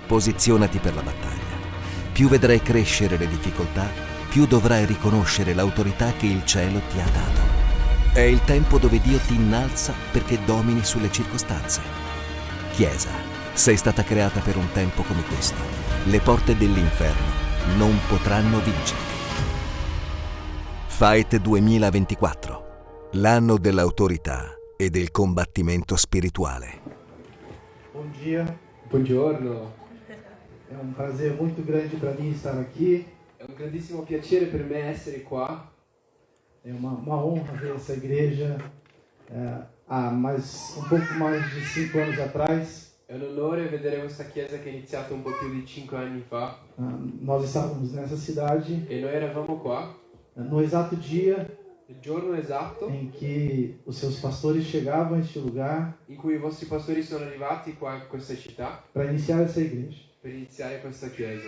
Posizionati per la battaglia. Più vedrai crescere le difficoltà, più dovrai riconoscere l'autorità che il cielo ti ha dato. È il tempo dove Dio ti innalza perché domini sulle circostanze. Chiesa, sei stata creata per un tempo come questo. Le porte dell'inferno non potranno vincerti. Fight 2024, l'anno dell'autorità e del combattimento spirituale. Bom dia. Buongiorno, É um prazer muito grande para mim estar aqui. è un grandissimo piacere per me essere qua. É uma honra ver essa igreja há um pouco mais de 5 anos atrás. È un onore vedere questa chiesa che è iniziata un po' più di 5 anni fa Nós estávamos nessa cidade e noi eravamo qua no exato dia il giorno esatto em que os seus pastores chegavam a este lugar in cui i vostri pastori sono arrivati qua in questa città para iniciar essa igreja. per iniziare questa chiesa.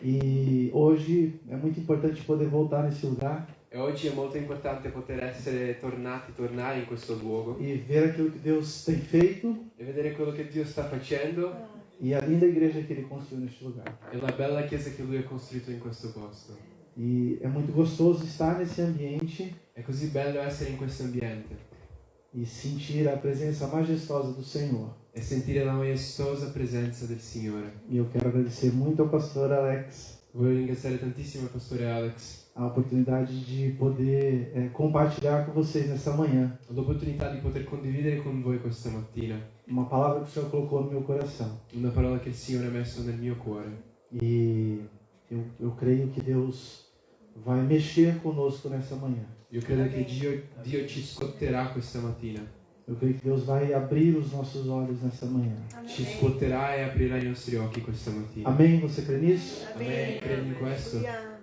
E hoje é muito importante poder voltar nesse lugar E oggi è molto importante poter tornare in questo luogo e ver aquilo que Deus tem feito e vedere quello che Dio sta facendo e a linda igreja que Ele construiu neste lugar. e la bella chiesa che Lui ha costruito in questo posto. E é muito gostoso estar nesse ambiente È così bello essere in questo ambiente e sentir a presença majestosa do Senhor. e sentire la maestosa presenza del Signore. E eu quero agradecer muito ao pastor Alex Voglio ringraziare tantissimo il pastore Alex. a oportunidade de poder compartilhar com vocês nessa manhã Ho l'opportunità di poter condividere con voi questa mattina uma palavra que o Senhor colocou no meu coração. una parola che il Signore ha messo nel mio cuore. E eu creio que Deus vai mexer conosco nessa manhã. Io credo che Dio ci scotterà questa mattina. Eu creio que Deus vai abrir os nossos olhos nessa manhã. Ci scotterà e aprirà i nostri occhi questa mattina. Amém? Você crê nisso? Amen. Credi in questo?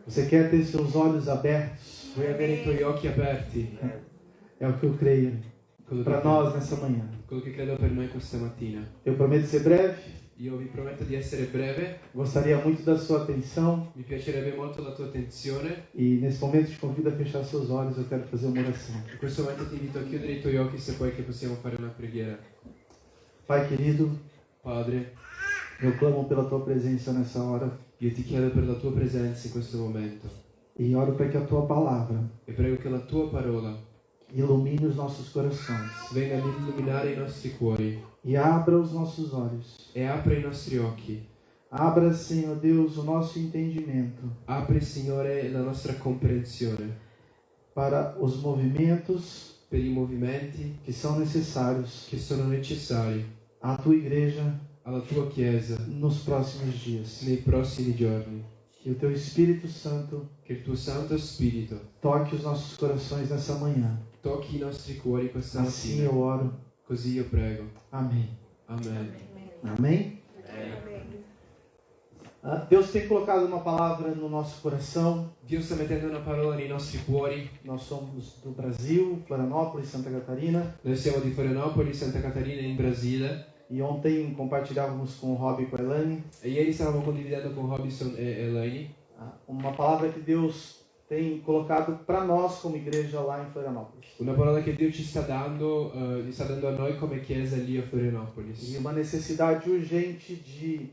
Você quer ter seus olhos abertos? Vuoi avere i tuoi occhi aperti? É o que eu creio Quello para che, nós nessa manhã. quello che credo per noi questa mattina. Eu prometo ser breve. Io vi prometto di essere breve. Gostaria muito da sua atenção. Mi piacerebbe molto la tua attenzione. E nesse momento te convido a fechar seus olhos. Eu quero fazer uma oração. In questo momento ti invito a chiudere i tuoi occhi se poi che possiamo fare una preghiera. Pai querido, Padre, eu clamo pela tua presença nessa hora io ti chiedo per la tua presenza in questo momento e oro para que a tua palavra e prego che la tua parola ilumine os nossos corações venga ad illuminare i nostri cuori e abra os nossos olhos. e apra i nostri occhi. Abra, Senhor Deus, o nosso entendimento Apri, Signore, la nostra comprensione para os movimentos per i movimenti que são necessários che sono necessari à tua igreja alla tua Chiesa nos próximos dias. nei prossimi giorni. Que o teu Espírito Santo Che il tuo Santo Spirito toque os nossos corações nessa manhã. tocchi i nostri cuori questa Assim mattina. eu oro. Così io prego. Amém. Amen. Amém? Deus tem colocado uma palavra no nosso coração. Dio sta mettendo una parola nei nostri cuori. Nós somos do Brasil, Florianópolis, Santa Catarina. Noi siamo di Florianopoli, Santa Catarina, in Brasile. E ontem compartilhávamos com o Rob e com a Elaine E ieri stavamo condividendo con Robinson e Elaine uma palavra que Deus tem colocado para nós como igreja lá em Florianópolis. una parola che Dio ci sta dando a noi come chiesa lì a Florianopolis. E uma necessidade urgente de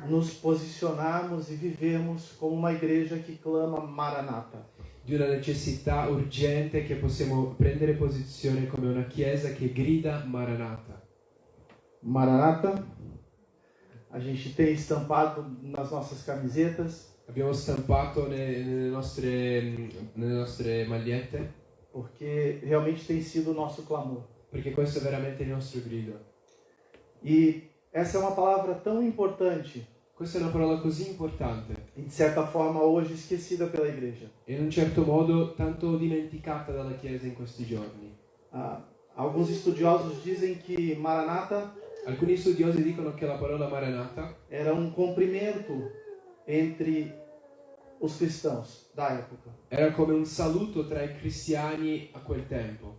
nos posicionarmos e vivermos como uma igreja que clama Maranata. Di una necessità urgente che possiamo prendere posizione come una chiesa che grida Maranata. Maranata, a gente tem estampado nas nossas camisetas, Abbiamo stampato nelle nostre magliette porque realmente tem sido o nosso clamor. perché questo è veramente il nostro grido. E essa é uma palavra tão importante Questa è una parola così importante e de certa forma hoje esquecida pela igreja. e in un certo modo tanto dimenticata dalla Chiesa in questi giorni. Alguns estudiosos dizem que Maranata Alcuni studiosi dicono che la parola Maranata era um cumprimento entre os cristãos da época. era come un saluto tra i cristiani a quel tempo.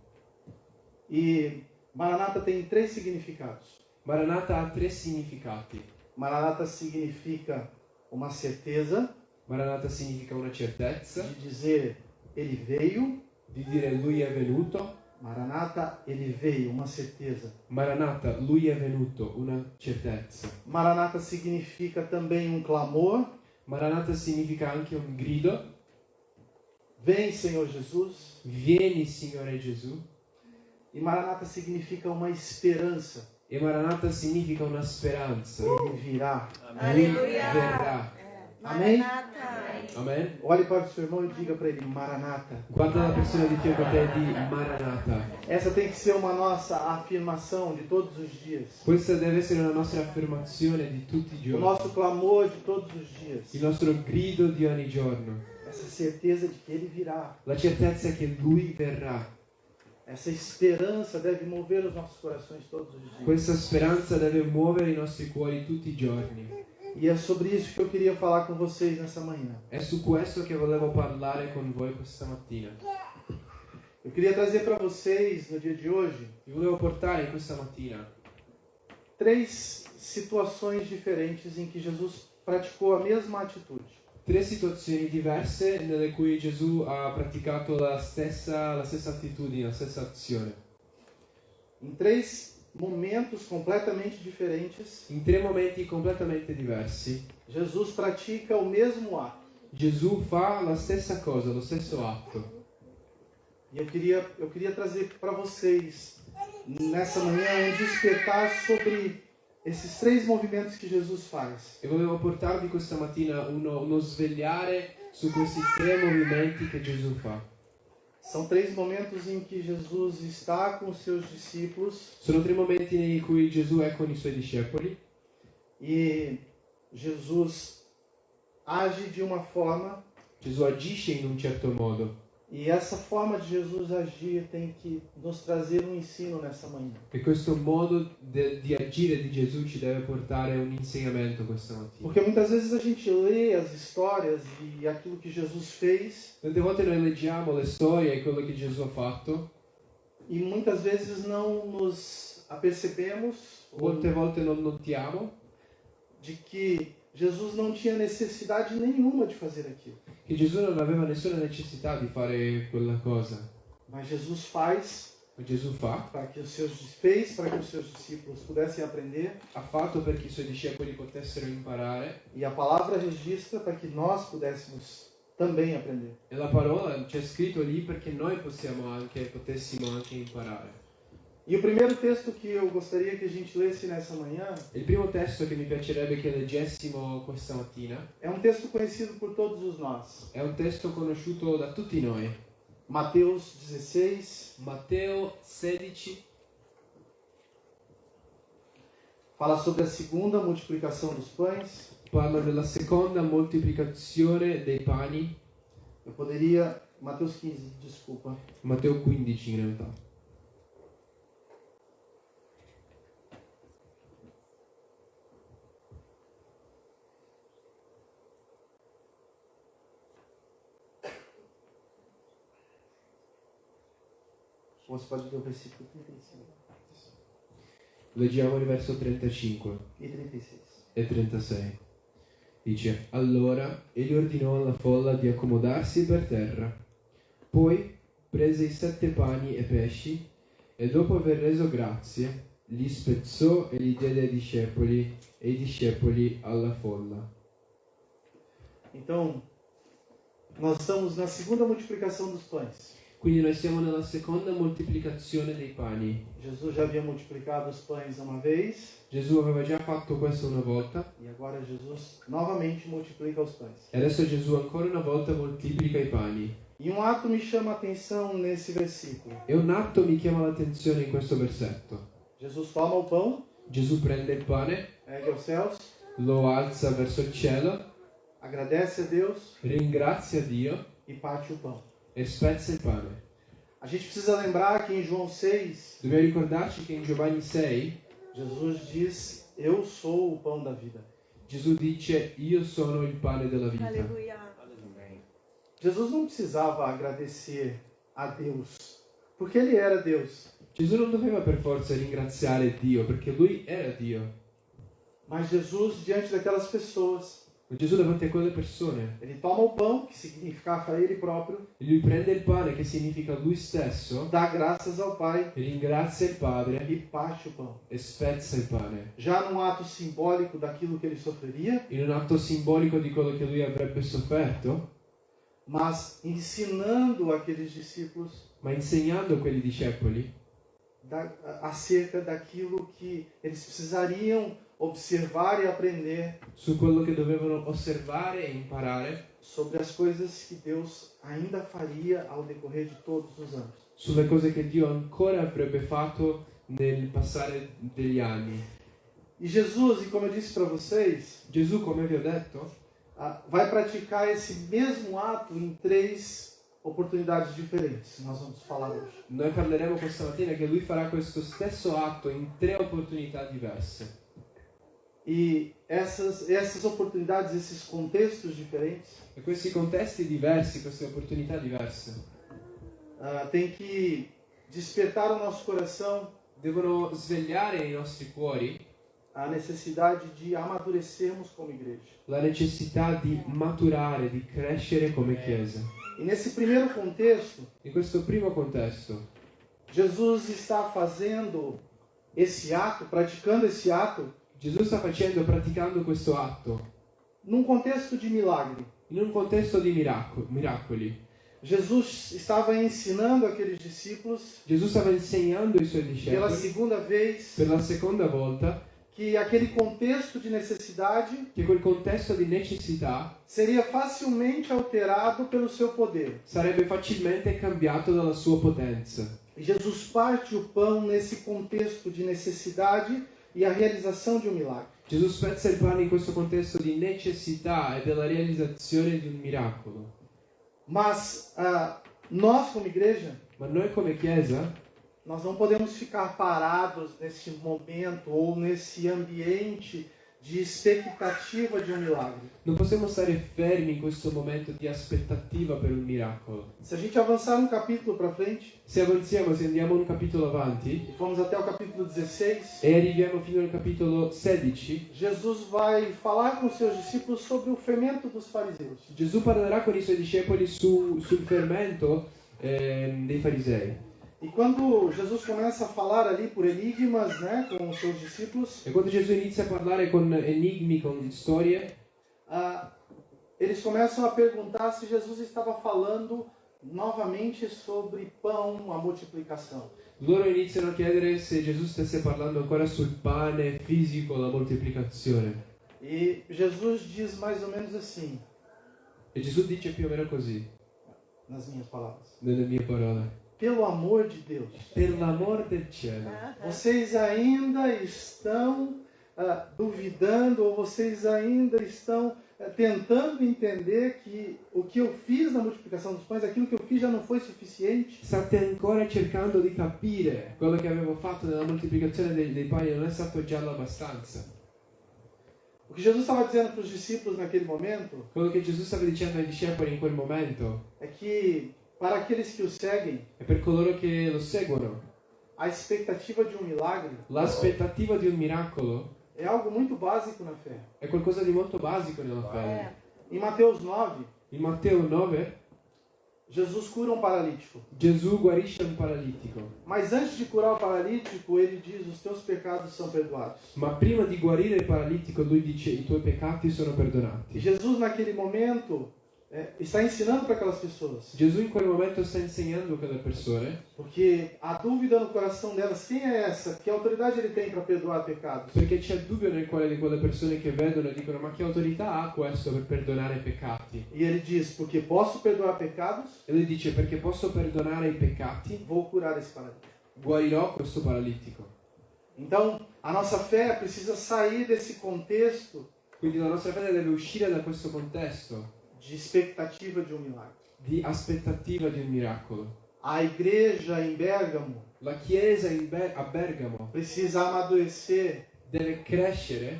E Maranata tem 3 significados. Maranata ha 3 significati. Maranata significa uma certeza Maranata significa una certezza, de dizer ele veio, di dire lui è venuto, Maranata, ele veio, uma certeza. Maranatha, lui è venuto, una certezza. Maranata significa também um clamor. Maranatha significa anche un grido. Vem, Senhor Jesus. Vieni, Signore Gesù. E Maranata significa uma esperança. E Maranatha significa una speranza. Ele virá. Lui verrà. Amém? Amen. Olhe para o seu irmão e diga para ele, Maranata. Guarda la persona di fianco a te e di Maranatha. Essa tem que ser uma nossa afirmação de todos os dias. Questa deve essere una nostra affermazione di tutti i O giorni. nosso clamor de todos os dias. Il nostro grido di ogni giorno. Essa certeza de que ele virá. La certezza che lui verrà. Essa esperança deve mover os nossos corações todos os dias. Questa speranza deve muovere i nostri cuori tutti i giorni. E é sobre isso que eu queria falar com vocês nessa manhã. È su questo che volevo parlare con voi questa mattina. Eu queria trazer para vocês, no dia de hoje, Vi volevo portare questa mattina 3 situações diferentes em que Jesus praticou a mesma atitude. 3 situazioni diverse nelle cui Gesù ha praticato la stessa attitudine, la stessa azione. Em 3 momentos completamente diferentes, In 3 momenti completamente diversi, Jesus pratica o mesmo ato. Gesù fa la stessa cosa, lo stesso atto. E eu queria trazer para vocês, nessa manhã, um despertar sobre esses 3 movimentos que Jesus faz. E volevo portarvi questa mattina uno svegliare su questi 3 movimenti che Gesù fa. São 3 momentos em que Jesus está com os seus discípulos Sono 3 momenti in cui Gesù è con i suoi discepoli e Jesus age de uma forma, Gesù agisce in un certo modo e essa forma de Jesus agir tem que nos trazer um ensino nessa manhã. e questo modo di agire di Gesù ci deve portare un insegnamento questa mattina. Porque muitas vezes a gente lê as histórias e aquilo que Jesus fez Tante volte noi leggiamo le storie e quello che Gesù ha fatto, e muitas vezes não nos apercebemos molte volte non notiamo de que Jesus não tinha necessidade nenhuma de fazer aquilo. che Gesù non aveva nessuna necessità di fare quella cosa, Mas Jesus faz ma Gesù fa, para que os seus discípulos pudessem aprender, ha fatto perché i suoi discepoli potessero imparare e a palavra registra para que nós pudéssemos também aprender. e la parola c'è scritto lì perché noi potessimo anche imparare. E o primeiro texto que eu gostaria que a gente lesse nessa manhã Il primo testo che mi piacerebbe che leggessimo questa mattina é um texto conhecido por todos os nós. è un testo conosciuto da tutti noi. Mateus 16 Matteo 16 fala sobre a segunda multiplicação dos pães. parla della seconda moltiplicazione dei pani. Eu poderia... Mateus 15, desculpa. Matteo 15 in realtà. Você pode ler o versículo 35 Leggiamo il verso 35 e 36. e 36. Dice: Allora egli ordinò alla folla di accomodarsi per terra. Poi prese i 7 pani e pesci e dopo aver reso grazie li spezzò e li diede ai discepoli e i discepoli alla folla. Então, nós estamos na segunda multiplicação dos pães. Quindi noi siamo nella seconda moltiplicazione dei pani. Jesus já havia multiplicado os pães uma vez Gesù aveva già fatto questo una volta e agora Jesus novamente multiplica os pães. e adesso Gesù ancora una volta moltiplica i pani. E um ato me chama a atenção nesse versículo. E un atto mi chiama l'attenzione in questo versetto. Jesus toma o pão, Gesù prende il pane, ergue aos céus, lo alza verso il cielo, agradece a Deus ringrazia Dio e parte o pão. e spezza il pane. A gente precisa lembrar que em João 6, Dobbiamo ricordarci che in Giovanni 6 Jesus diz: Eu sou o pão da vida. Gesù dice: Io sono il pane della vita. Aleluia. Jesus não precisava agradecer a Deus, porque ele era Deus. Gesù non doveva per forza ringraziare Dio perché lui era Dio. Mas Jesus, diante daquelas pessoas, Gesù davanti a quelle persone, Ele toma o pão, que significava ele próprio, e lui prende il pane, che significa lui stesso, dá graças ao Pai ringrazia il Padre e parte o pão. e spezza il pane. Já num ato simbólico daquilo que ele sofreria, In un atto simbolico di quello che lui avrebbe sofferto, mas ensinando aqueles discípulos ma insegnando a quei discepoli acerca daquilo que eles precisariam observar e aprender su quello che dovevano osservare e imparare, sobre as coisas que Deus ainda faria ao decorrer de todos os anos. sulle cose che Dio ancora avrebbe fatto nel passare degli anni. E Jesus, e como eu disse para vocês, Gesù, come vi ho detto, vai praticar esse mesmo ato em 3 oportunidades diferentes. Nós vamos falar hoje. noi parleremo questa mattina che lui farà questo stesso atto in 3 opportunità diverse. E essas oportunidades, esses contextos diferentes, E questi contesti diversi, queste opportunità diverse, tem que despertar o nosso coração devono svegliare nei nostri cuori a necessidade de amadurecermos como igreja. la necessità di maturare, di crescere come Chiesa. E nesse primeiro contexto, In questo primo contesto, Jesus está fazendo esse ato, praticando esse ato, Gesù sta praticando questo atto num contexto de milagre. in un contesto di miracoli. Jesus estava ensinando aqueles discípulos Gesù stava insegnando ai suoi pela discepoli segunda vez per la seconda volta que aquele contexto de necessidade che quel contesto di necessità seria facilmente alterado pelo seu poder. sarebbe facilmente cambiato dalla sua potenza. E Jesus parte o pão nesse contexto de necessidade e a realização de um milagre. Gesù spezza il pane in questo contesto di necessità e della realizzazione di un miracolo. Mas nós, como igreja, Ma noi come Chiesa nós não podemos ficar parados nesse momento ou nesse ambiente de expectativa de um milagre. non possiamo stare fermi in questo momento di aspettativa per un miracolo. Se a gente avançar um capítulo para frente, Se avanziamo, se andiamo un capitolo avanti e formos até o capítulo 16, e arriviamo fino al capitolo 16, Jesus vai falar com seus discípulos sobre o fermento dos fariseus. Gesù parlerà con i suoi discepoli sul fermento dei farisei. E quando Jesus começa a falar ali por enigmas, né, com os seus discípulos, E quando Gesù inizia a parlare con enigmi, con storie, eles começam a perguntar se Jesus estava falando novamente sobre pão, a multiplicação. loro iniziano a chiedere se Gesù stesse parlando ancora sul pane fisico, la moltiplicazione. E Jesus diz mais ou menos assim, E Gesù dice più o meno così, nas minhas palavras: nelle mie parole. pelo amor de Deus, Per l'amor del cielo, vocês ainda estão duvidando, ou vocês ainda estão tentando entender que o que eu fiz na multiplicação dos pães, aquilo que eu fiz já não foi suficiente? state ancora cercando di capire quello che avevo fatto nella moltiplicazione dei pani non è stato già abbastanza. O que Jesus estava dizendo para os discípulos naquele momento Quello che Gesù stava dicendo ai discepoli in quel momento é que, para aqueles que o seguem, e per coloro che lo seguono, a expectativa de um milagre l'aspettativa di un miracolo é algo muito básico na fé. è qualcosa di molto basico nella fede. Em Mateus 9, In Matteo 9 Jesus cura um paralítico. Gesù guarisce un paralitico, Mas antes de curar o paralítico, ele diz: os teus pecados são perdoados. ma prima di guarire il paralitico lui dice i tuoi peccati sono E perdonati. Jesus, naquele momento, está ensinando para aquelas pessoas. Gesù in quel momento sta insegnando a quelle persone, Porque a dúvida no coração delas: quem é essa? Que autoridade ele tem para perdoar pecados? perché c'è dubbio nel cuore di quelle persone che vedono e dicono ma che autorità ha questo per perdonare i peccati? E ele diz: porque posso perdoar pecados, E lui dice perché posso perdonare i peccati, vou curar esse paralítico. guarirò questo paralitico. Então, a nossa fé precisa sair desse contexto Quindi la nostra fede deve uscire da questo contesto de expectativa de um milagre. di aspettativa di un miracolo. A igreja em Bérgamo La chiesa a Bergamo precisa amadurecer. deve crescere,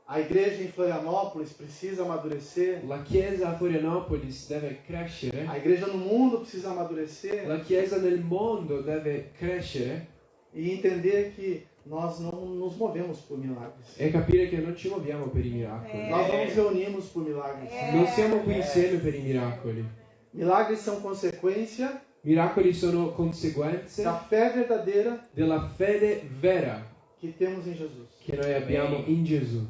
A igreja em Florianópolis precisa amadurecer. la chiesa a Florianopolis deve crescere, A igreja no mundo precisa amadurecer la chiesa nel mondo deve crescere e entender que nós não nos movemos por milagres. è capire che non ci muoviamo per i miracoli. Nós não nos reunimos por milagres. Non siamo qui insieme per i miracoli. Milagres são consequência Miracoli sono conseguenze da fé verdadeira della fede vera que temos em Jesus. che noi abbiamo in Gesù.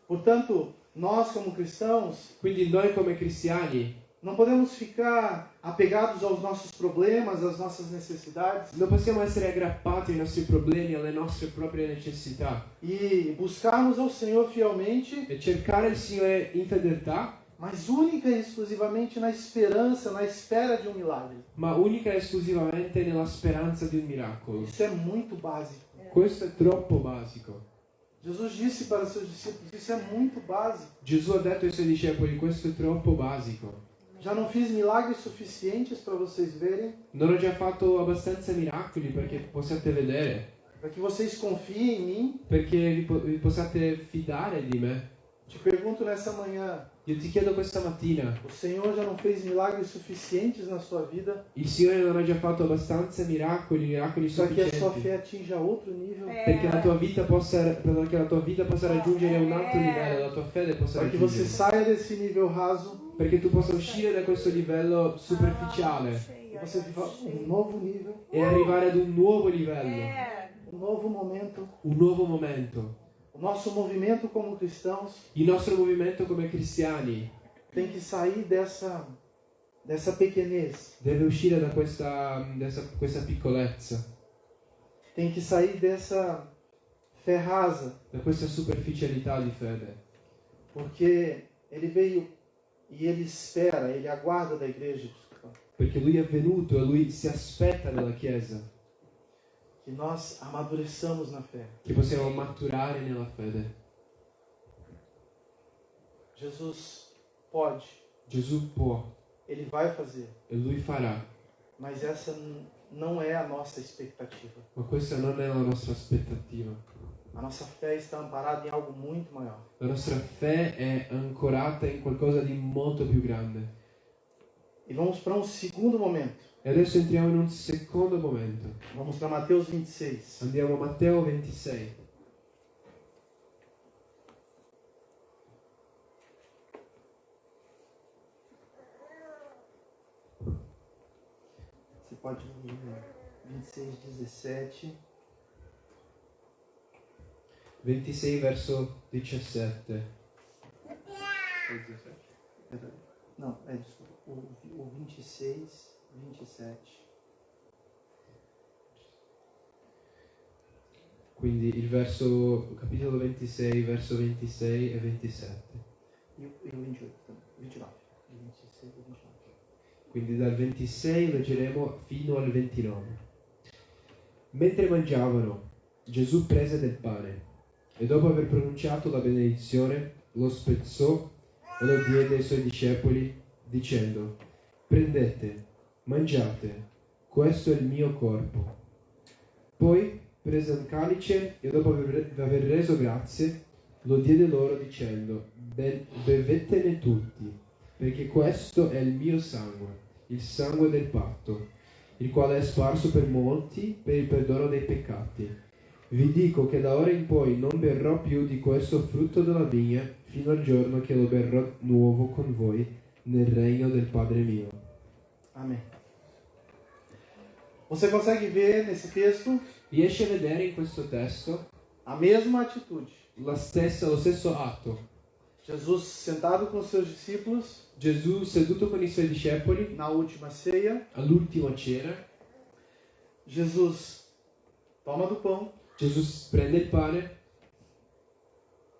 Portanto, nós como cristãos Quindi noi come cristiani não podemos ficar apegados aos nossos problemas, às nossas necessidades non possiamo essere aggrappati ai nostri problemi, alle nostre proprie necessità e buscarmos ao Senhor fielmente, e cercare il Signore in fedeltà, mas única e exclusivamente na esperança, na espera de um milagre. ma unica e esclusivamente nella speranza di un miracolo. Isso é muito básico. Questo è troppo basico. Jesus disse para os seus discípulos, isso é muito básico. Gesù ha detto ai suoi discepoli, questo è troppo basico. Já não fiz milagres suficientes para vocês verem, Non ho già fatto abbastanza miracoli perché possiate vedere, para que vocês confiem em mim. perché vi possiate fidare di me. Te pergunto nessa manhã, Io ti chiedo questa mattina, o Senhor já não fez milagres suficientes na sua vida il Signore non ha già fatto abbastanza miracoli para que a sua sufficienti fé atinja outro nível? perché la tua vita possa raggiungere un altro livello, la tua fede possa Para que você raggiungere, saia desse nível raso perché tu possa uscire da questo livello superficiale e você viva um novo nível, e arrivare ad un nuovo livello, um novo momento. un nuovo momento. O nosso movimento como cristãos Il nostro movimento come cristiani tem que sair dessa pequenez, deve uscire da questa piccolezza, tem que sair dessa fé rasa, da questa superficialità di fede, porque ele veio e ele espera, ele aguarda da igreja perché Lui è venuto e Lui si aspetta dalla Chiesa que nós amadureçamos na fé. che possiamo maturare nella fede. Jesus pode, Gesù può ele vai fazer, e Lui farà, mas essa não é a nossa expectativa. ma questa non è la nostra aspettativa. A nossa fé está amparada em algo muito maior. La nostra fede è ancorata in qualcosa di molto più grande. E vamos para um segundo momento. E adesso entriamo in un secondo momento. Vamos para Mateus 26. Andiamo a Matteo 26. Você pode ler 26, 17. 26 verso 17. Não, desculpa. O 26, 27. Quindi il capitolo 26, verso 26 e 27. E o 28 também. 29. 26 e 29. Quindi dal 26 leggeremo fino al 29. Mentre mangiavano, Gesù prese del pane e dopo aver pronunciato la benedizione lo spezzò e lo diede ai suoi discepoli dicendo: prendete, mangiate, questo è il mio corpo. Poi prese un calice e dopo aver reso grazie lo diede loro dicendo: bevetene tutti, perché questo è il mio sangue, il sangue del patto, il quale è sparso per molti per il perdono dei peccati. Vi dico che da ora in poi non berrò più di questo frutto della vigna fino al giorno che lo berrò nuovo con voi nel regno del Padre mio. Amém. Você consegue ver nesse texto Riesci a vedere in questo testo a mesma atitude. lo stesso atto. Jesus sentado com seus discípulos Gesù seduto con i suoi discepoli na última ceia. all'ultima cena. Jesus toma do pão, Gesù prende il pane,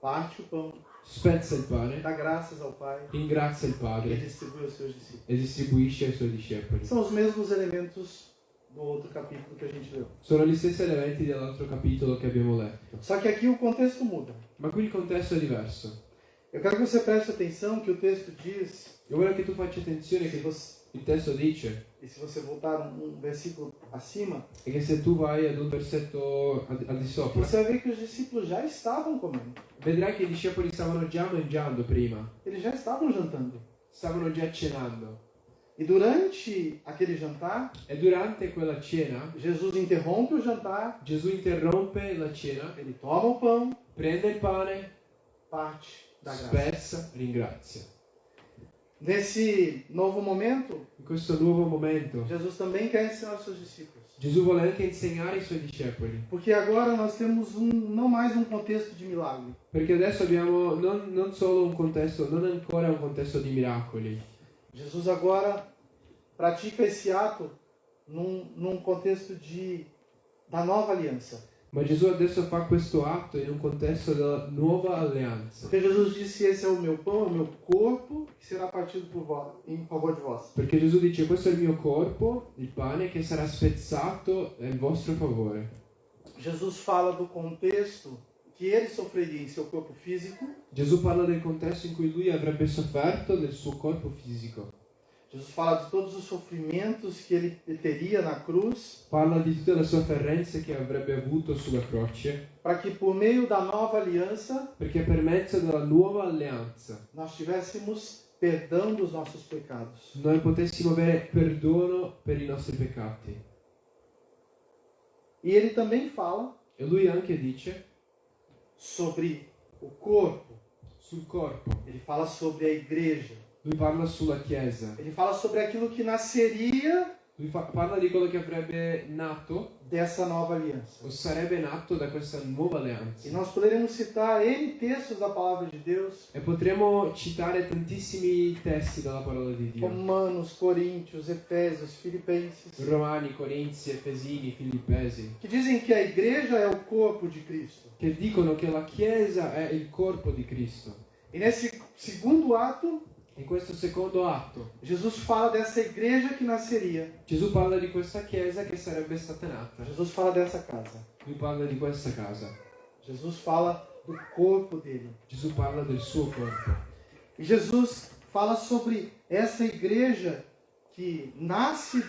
parte o pão, spezza il pane, dá graças ao Pai ringrazia il e Padre distribui aos seus discípulos. e distribuisce ai suoi discepoli. São os mesmos elementos do outro capítulo que a gente leu. Sono gli stessi elementi dell'altro capitolo che abbiamo letto. Só que aqui o contexto muda. Ma qui il contesto è diverso. Eu quero que você preste atenção que o texto diz, Io voglio che tu faccia attenzione se che você, il testo dice, e se você voltar um versículo acima, e che se tu vai ad un versetto al di sopra, você vai ver que os discípulos já estavam comendo. vedrai che i discepoli stavano già mangiando prima, Eles já estavam jantando. stavano già cenando. E durante aquele jantar, E durante quella cena, Jesus interrompe o jantar, Gesù interrompe la cena, ele toma o pão, prende il pane, parte da graça. spezza, ringrazia. Nesse novo momento, In questo nuovo momento, Jesus também quer ensinar os seus discípulos. Gesù vuole anche insegnare ai suoi discepoli, Porque agora nós temos não mais um contexto de milagre. perché adesso abbiamo non solo un contesto, non ancora un contesto di miracoli. Jesus agora pratica esse ato num contexto da nova aliança. Ma Gesù adesso fa questo atto in un contesto della nuova alleanza. Porque Jesus disse: esse é o meu pão, é o meu corpo, que será partido por vós, em favor de vós. Perché Gesù dice: questo è il mio corpo, il pane che sarà spezzato in vostro favore. Jesus fala do contexto que ele sofreria em seu corpo físico. Gesù parla del contesto in cui lui avrebbe sofferto del suo corpo fisico. Jesus fala de todos os sofrimentos que ele teria na cruz, Parla di tutte le sofferenze che avrebbe avuto sulla croce, para que por meio da nova aliança perché per mezzo della nuova alleanza nós tivéssemos perdão dos nossos pecados. noi potessimo avere perdono per i nostri peccati. E ele também fala E lui anche dice sobre o corpo, sul corpo, ele fala sobre a igreja, lui parla sulla Chiesa, ele fala sobre aquilo que nasceria lui parla di quello che avrebbe nato dessa nova aliança. o sarebbe nato da questa nuova E alleanza. nós poderemos citar N textos da palavra de Deus, E potremo citare tantissimi testi dalla parola di Dio. Romanos, Coríntios, Efésios, Filipenses, Romani, Corinzi, Efesini, Filippesi, que dizem que a igreja é o corpo de Cristo. che dicono che la Chiesa è il corpo di Cristo. E nesse segundo ato, In questo secondo atto, Jesus fala dessa igreja que nasceria. Gesù parla di questa Chiesa che sarebbe stata nata. Jesus fala dessa casa. Lui parla di questa casa. Jesus fala do corpo dele. Gesù parla del suo corpo. E Jesus fala sobre essa igreja que nasce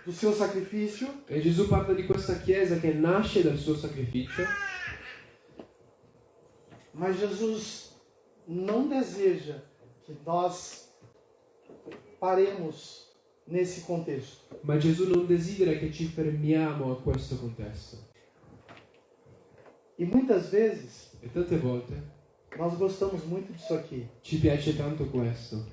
do seu sacrifício, E Gesù parla di questa Chiesa che nasce dal suo sacrificio, mas Jesus não deseja que nós paremos nesse contexto. ma Gesù non desidera che ci fermiamo a questo contesto. E muitas vezes E tante volte nós gostamos muito disso aqui. ci piace tanto questo.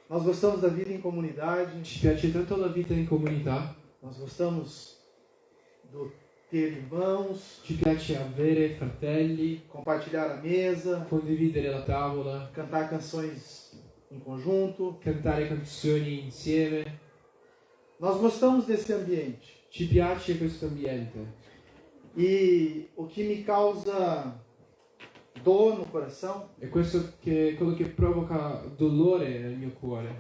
Nós gostamos da vida em comunidade, Ci piace tanto la vita in comunità, nós gostamos do ter irmãos, ci piace avere fratelli, compartilhar a mesa, condividere la tavola, cantar canções em conjunto. cantare canzoni insieme. Nós gostamos desse ambiente. Ci piace questo ambiente. E o que me causa dor no coração E questo che quello che provoca dolore nel mio cuore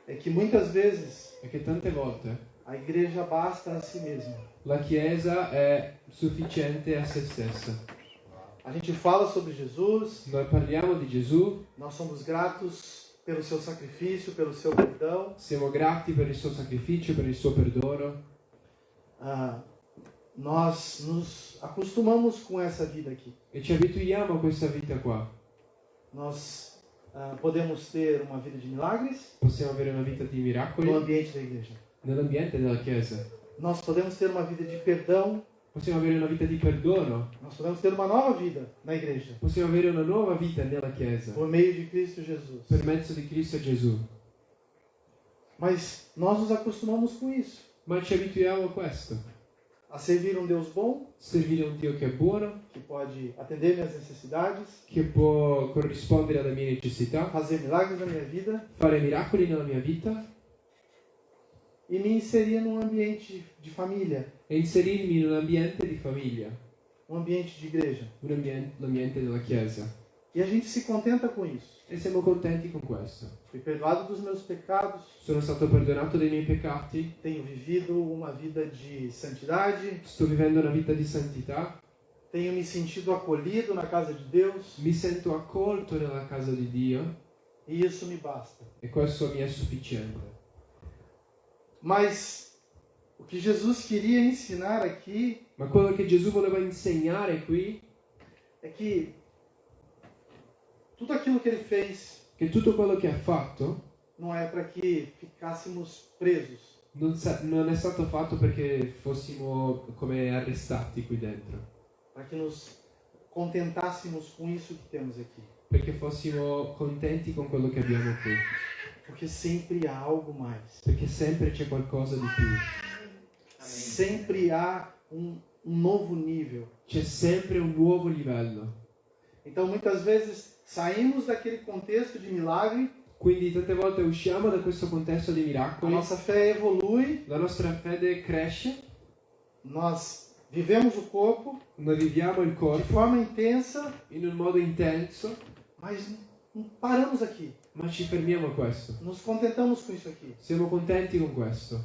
é que muitas vezes è che tante volte a igreja basta a si mesma. la Chiesa è sufficiente a se stessa. A gente fala sobre Jesus, Noi parliamo di Gesù, nós somos gratos pelo seu sacrifício, pelo seu perdão. siamo grati per il suo sacrificio, per il suo perdono. Nós nos acostumamos com essa vida aqui. E ci abituiamo a questa vita qua. Nós podemos ter uma vida de milagres Possiamo avere una vita di miracoli no ambiente da igreja. nell'ambiente della Chiesa. Nós podemos ter uma vida de perdão. Possiamo avere una vita di perdono. Nós podemos ter uma nova vida na igreja Possiamo avere una nuova vita nella Chiesa por meio de Cristo Jesus. per mezzo di Cristo Gesù. Mas nós nos acostumamos com isso. Ma ci abituiamo a questo. A servir um Deus bom, Servire un Dio che è buono, que pode atender minhas necessidades, che può corrispondere alle mie necessità, fazer milagres na minha vida fare miracoli nella mia vita e me inserir num ambiente de família, e inserirmi in un ambiente di famiglia, um ambiente de igreja. l'ambiente della Chiesa. E a gente se contenta com isso. E siamo contenti con questo. Fui perdoado dos meus pecados, Sono stato perdonato dei miei peccati, tenho vivido uma vida de santidade, sto vivendo una vita di santità, tenho me sentido acolhido na casa de Deus mi sento accolto nella casa di Dio e isso me basta. e questo mi è sufficiente. Mas o que Jesus queria ensinar aqui Ma quello che Gesù voleva insegnare qui é que tudo aquilo que ele fez è che tutto quello che ha fatto não é para que ficássemos presos, non è stato fatto perché fossimo come arrestati qui dentro, para que nos contentássemos com isso que temos aqui. perché fossimo contenti con quello che abbiamo qui, Porque sempre há algo mais. perché sempre c'è qualcosa di più, Sempre há um novo nível. c'è sempre un nuovo livello. Então, muitas vezes, saímos daquele contexto de milagre, Quindi tante volte usciamo da questo contesto dei a miracoli, nossa fé evolui, la nostra fede cresce, nós vivemos o corpo noi viviamo il de corpo forma intensa, in un modo intenso, mas não paramos aqui. ma ci fermiamo a questo. Nos contentamos com isso aqui. Siamo contenti con questo.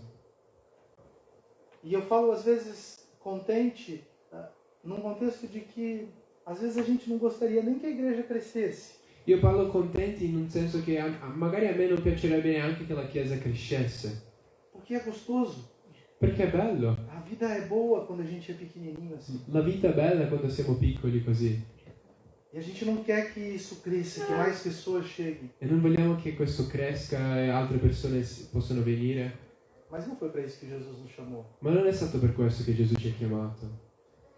E eu falo, às vezes, contente, num contexto de que, às vezes, a gente não gostaria nem que a igreja crescesse. Io parlo contenti in un senso che magari a me non piacerebbe neanche che la Chiesa crescesse, Porque é gostoso. perché è bello. A vida é boa quando a gente é pequenininho assim. La vita è bella quando siamo piccoli così E a gente não quer que isso cresça, que mais pessoas cheguem. e non vogliamo che questo cresca e altre persone possano venire, Mas não foi para isso que Jesus nos chamou. ma non è stato per questo che Gesù ci ha chiamato.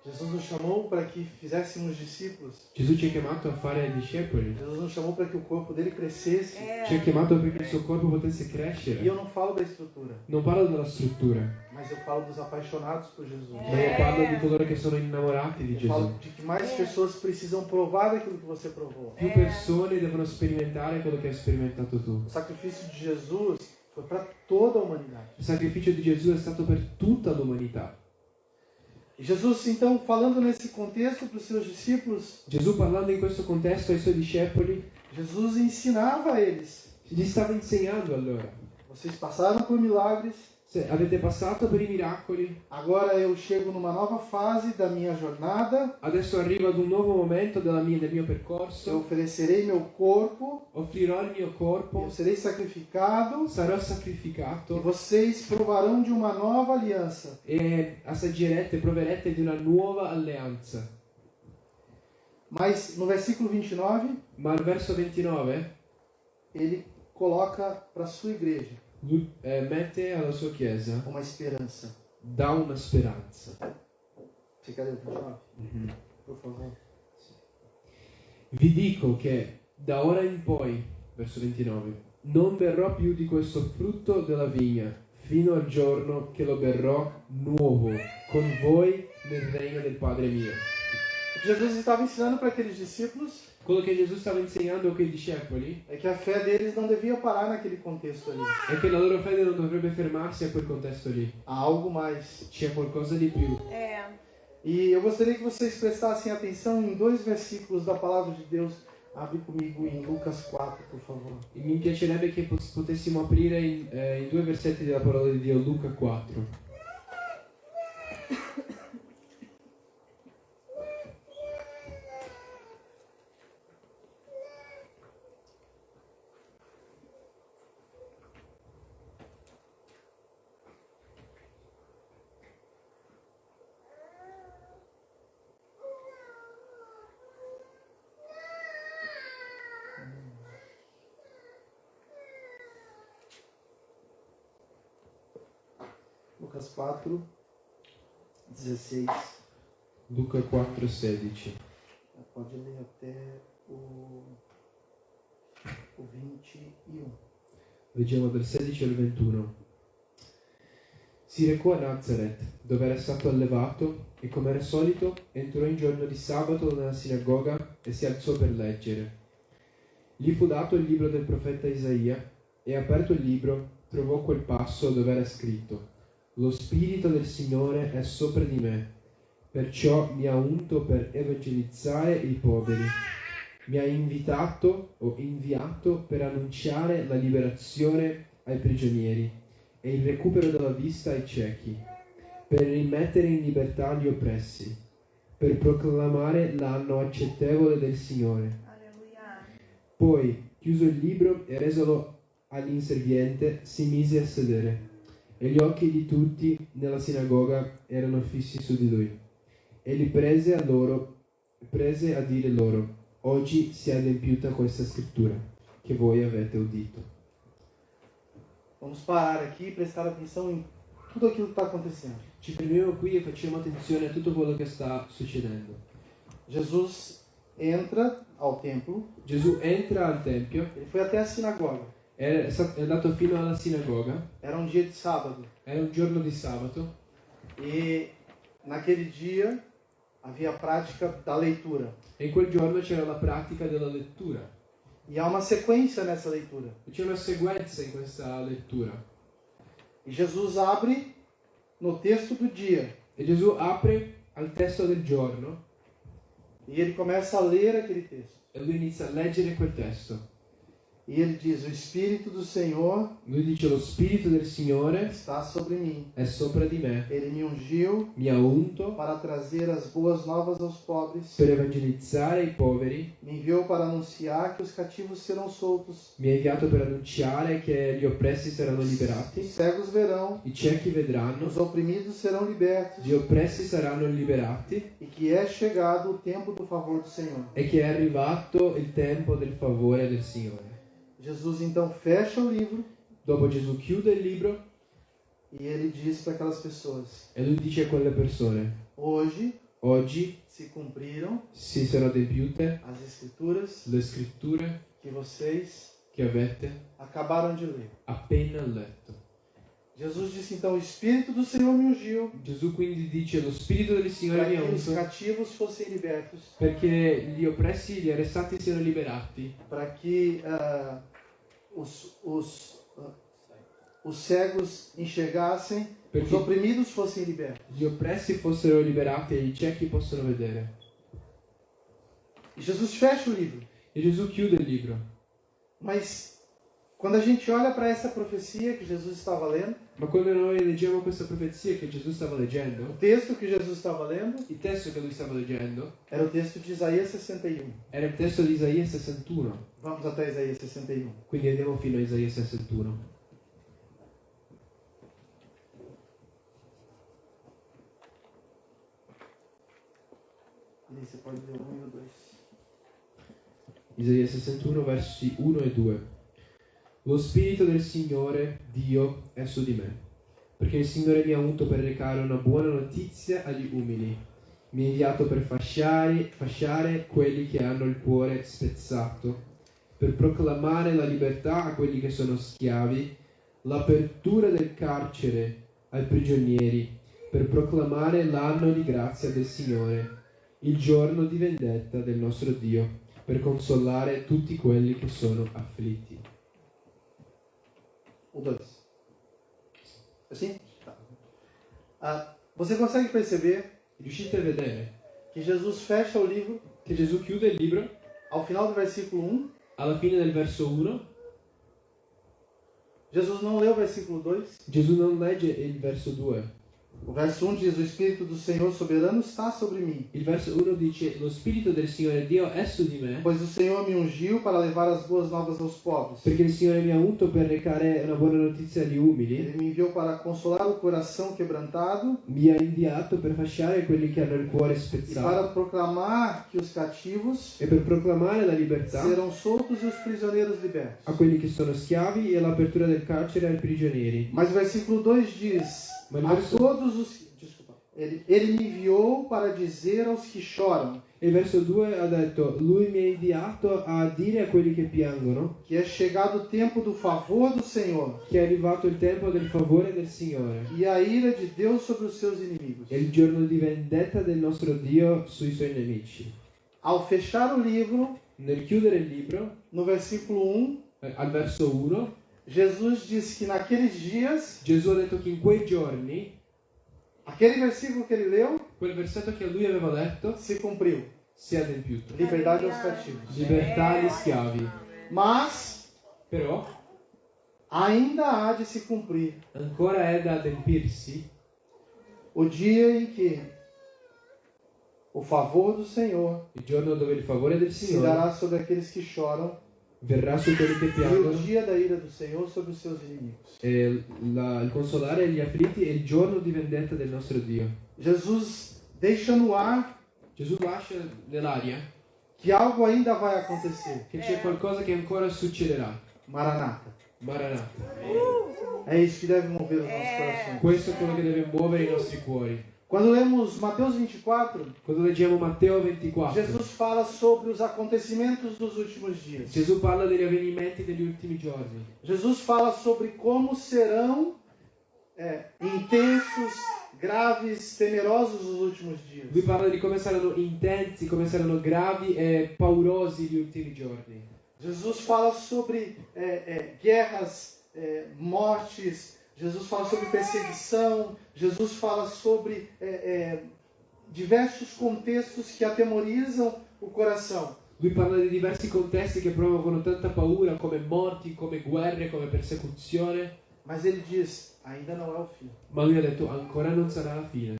Jesus nos chamou para que fizéssemos discípulos. Gesù ci ha chiamato a fare discepoli, Jesus nos chamou para que o corpo dele crescesse. ci ha chiamato perché il suo corpo potesse E crescere. eu não falo da estrutura, Non parlo della struttura, mas eu falo dos apaixonados por Jesus. ma io parlo di coloro che sono innamorati di Eu Gesù. falo de que mais pessoas precisam provar daquilo que você provou. Più persone devono sperimentare quello che hai sperimentato tu. O sacrifício de Jesus foi para toda a humanidade. Il sacrificio di Gesù è stato per tutta l'umanità. E Jesus, então, falando nesse contexto para os seus discípulos, Gesù, parlando in questo contesto ai suoi discepoli, Jesus ensinava a eles: gli stava insegnando allora: vocês passaram por milagres, se avete passato per i miracoli, agora eu chego numa nova fase da minha jornada, adesso arrivo ad un nuovo momento del mio eu percorso, oferecerei meu corpo, offrirò il mio eu corpo, serei sacrificado, sarò e sacrificato vocês provarão de uma nova aliança. e assaggerete, proverete di una nuova alleanza. Mas no versículo 29, Ma al verso 29 ele coloca para a sua igreja lui mette alla sua chiesa, uma esperança. dà una speranza. Você quer ler o 29? Por favor. Vi dico che da ora in poi, verso 29, non berrò più di questo frutto della vigna, fino al giorno che lo berrò nuovo con voi nel regno del Padre mio. O que Jesus estava ensinando para aqueles discípulos Quello che Gesù stava insegnando a quei discepoli é que a fé deles não devia parar naquele contexto ali. è che la loro fede non dovrebbe fermarsi a quel contesto lì. Há algo mais. C'è qualcosa di più. E eu gostaria que vocês prestassem atenção em dois versículos da palavra de Deus. Abre comigo em Lucas 4, por favor. E mi piacerebbe che potessimo aprire in due versetti della parola di Dio, Luca 4. Lucas 4, 16. Luca 4,16. Pode ler até o 21. Leggiamo dal 16 al 21. Si recò a Nazareth, dove era stato allevato, e come era solito entrò in giorno di sabato nella sinagoga e si alzò per leggere. Gli fu dato il libro del profeta Isaia, e aperto il libro trovò quel passo dove era scritto: Lo Spirito del Signore è sopra di me, perciò mi ha unto per evangelizzare i poveri. Mi ha invitato o inviato per annunciare la liberazione ai prigionieri e il recupero della vista ai ciechi, per rimettere in libertà gli oppressi, per proclamare l'anno accettevole del Signore. Alleluia. Poi, chiuso il libro e resolo all'inserviente, si mise a sedere, e gli occhi di tutti nella sinagoga erano fissi su di lui. Egli prese a dire loro: Oggi si è adempiuta questa scrittura che voi avete udito. Vamos parar aqui e prestar atenção em tudo aquilo que está acontecendo. Ci fermiamo qui e facciamo attenzione a tutto quello che sta succedendo. Jesus entra ao templo, Gesù entra al Tempio, ele foi até a sinagoga. è andato fino alla sinagoga, Era um dia de sábado. era un giorno di sabato E naquele dia havia a prática da leitura. e in quel giorno c'era la pratica della lettura. E há uma sequência nessa leitura. E c'è una sequenza in questa lettura. E Jesus abre no texto do dia. E Gesù apre al testo del giorno E ele começa a ler aquele texto. e lui inizia a leggere quel testo. E ele diz: o Espírito do Senhor Lui dice: lo Spirito del Signore está sobre mim. è sopra di me, Ele me ungiu mi ha unto para trazer as boas novas aos pobres. per evangelizzare i poveri, Me enviou para anunciar que os cativos serão soltos. mi ha inviato per annunciare che gli oppressi saranno Os liberati, cegos verão. i ciechi vedranno, Os oprimidos serão libertos. gli oppressi saranno liberati E que é chegado o tempo do favor do Senhor. e che è arrivato il tempo del favore del Signore. Jesus então fecha o livro Dopo Gesù chiude il libro e ele diz para aquelas pessoas: e lui dice a quelle persone: hoje oggi se cumpriram si sono adempiute as escrituras le scritture que vocês che avete acabaram de ler. appena letto. Jesus disse então: o Espírito do Senhor me ungiu Gesù quindi dice: lo Spirito del Signore para mi ha que os unto cativos fossem libertos, perché gli oppressi, gli arrestati siano liberati, para que os cegos enxergassem, os perché oprimidos fossem libertos. gli oppressi fossero liberati e i ciechi possono vedere. E Jesus fecha o livro. E Gesù chiude il libro. Mas quando a gente olha para essa profecia que Jesus estava lendo, Ma quando noi leggiamo questa profezia che Gesù stava o leggendo, texto que Jesus estava lendo il testo che lui stava leggendo era o texto de Isaías 61. era il testo di Isaia 61. Vamos até Isaías 61. Quindi andiamo fino a Isaia 61. E você pode ler o 1 e o 2. Isaia 61 versi 1 e 2. Lo Spirito del Signore Dio è su di me, perché il Signore mi ha unto per recare una buona notizia agli umili. Mi ha inviato per fasciare quelli che hanno il cuore spezzato, per proclamare la libertà a quelli che sono schiavi, l'apertura del carcere ai prigionieri, per proclamare l'anno di grazia del Signore, il giorno di vendetta del nostro Dio, per consolare tutti quelli che sono afflitti. O 2. Assim? Tá. Você consegue perceber Riuscite a vedere que Jesus fecha o livro che Gesù chiude il libro ao final do versículo 1. alla fine del verso 1. Jesus não leu o versículo 2. Gesù non legge il verso 2. O verso 1 diz: o Espírito do Senhor soberano está sobre mim, Il verso 1 dice: lo Spirito del Signore Dio è su di me, pois o Senhor me ungiu para levar as boas novas aos pobres. perché il Signore mi ha unto per recare una buona notizia agli umili. Ele me enviou para consolar o coração quebrantado Mi ha inviato per fasciare quelli che hanno il cuore e para spezzato proclamar que os cativos e per proclamare la libertà serão soltos e os prisioneiros libertos. a quelli che sono schiavi e l'apertura del carcere ai prigionieri. Mas o versículo 2 diz: Mas o a verso- todos os... Desculpa. Ele me enviou para dizer aos que choram E il verso 2 ha detto: lui mi ha inviato a dire a quelli che piangono que é chegado o tempo do favor do Senhor che è arrivato il tempo del favore del Signore e a ira de Deus sobre os seus inimigos. e il giorno di vendetta del nostro Dio sui suoi nemici. Ao fechar o livro, Nel chiudere il libro, no versículo 1, al verso 1, Jesus diz que naqueles dias, Gesù ha detto che in quei giorni, aquele versículo que ele leu quel versetto che lui aveva letto se cumpriu. si è adempiuto. Liberdade aos cativos. Libertà agli schiavi. Mas Però ainda há de se cumprir ancora è da adempirsi o dia em que o favor do Senhor il giorno dove il favore del se Signore dará sobre aqueles que choram verrà su quelli che e o piangono dia da ira do Senhor sobre os seus inimigos. e il consolare gli afflitti e il giorno di vendetta del nostro Dio. Jesus deixa no ar Gesù lascia nell'aria que algo ainda vai acontecer. che c'è qualcosa che ancora succederà. Maranata. Maranatha. É isso que deve mover os nossos corações. Questo è quello che deve muovere i nostri cuori. Quando lemos Mateus 24, Quando leggiamo Matteo 24, Jesus fala sobre os acontecimentos dos últimos dias. Gesù parla degli avvenimenti degli ultimi giorni. Jesus fala sobre como serão intensos, graves, temerosos os últimos dias. Lui parla di come saranno intensi, come saranno gravi e paurosi gli ultimi giorni. Jesus fala sobre guerras, mortes. Jesus fala sobre perseguição. Jesus fala sobre diversos contextos que atemorizam o coração. Lui parla di diversi contesti che provocano tanta paura, come morti, come guerre, come persecuzione. Mas ele diz, ainda não é o fim. Ma lui ha detto, ancora non sarà la fine.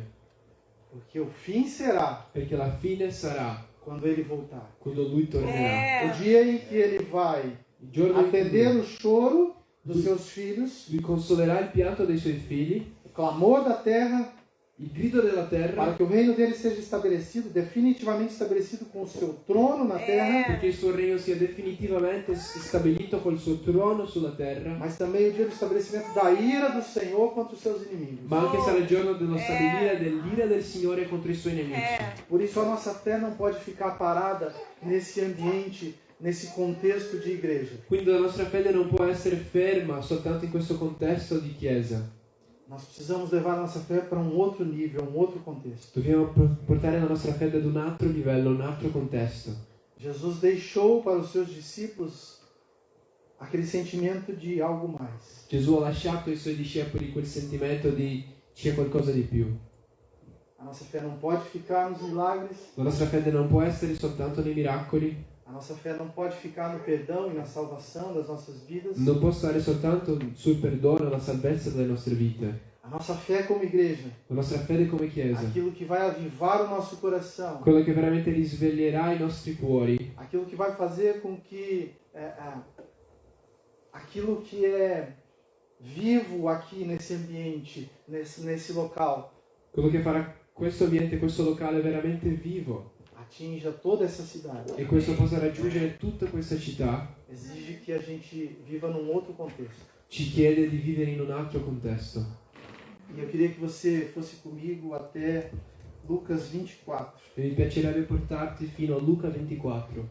Porque o fim será Perché la fine sarà quando ele voltar. quando lui tornerà. O dia em que ele vai Il giorno in atender cui o choro dos seus filhos, lui consolerà il pianto dei suoi figli, o clamor da terra, il grido della para terra, que o reino dele seja estabelecido, definitivamente estabelecido com o seu trono na terra, perché il suo regno sia definitivamente stabilito col suo trono sulla terra, mas também o dia do estabelecimento da ira do Senhor contra os seus inimigos. ma anche sarà il giorno dello stabilire dell'ira del Signore contro i suoi nemici. Por isso a nossa fé não pode ficar parada nesse ambiente, nesse contexto de igreja. Quindi la nostra fede non può essere ferma soltanto in questo contesto di chiesa. Nós precisamos levar a nossa fé para um outro nível, um outro contexto. Dobbiamo portare la nostra fede ad un altro livello, un altro contesto. Jesus deixou para os seus discípulos aquele sentimento de algo mais. Gesù ha lasciato ai suoi discepoli quel sentimento di c'è qualcosa di più. A nossa fé não pode ficar nos milagres, La nostra fede non può essere soltanto nei miracoli, a nossa fé não pode ficar no perdão e na salvação das nossas vidas. non può stare soltanto sul perdono e la salvezza delle nostre vite. A nossa fé como igreja, La nostra fede come Chiesa, aquilo que vai avivar o nosso coração, quello che veramente risveglierà i nostri cuori, aquilo que vai fazer com que aquilo que é vivo aqui nesse ambiente, nesse local, quello che farà questo ambiente, questo locale veramente vivo atinja toda essa cidade. e questo possa raggiungere tutta questa città, Exige que a gente viva num outro contexto. ci chiede di vivere in un altro contesto. E eu queria que você fosse comigo até Lucas 24. E mi piacerebbe portarti fino a Luca 24.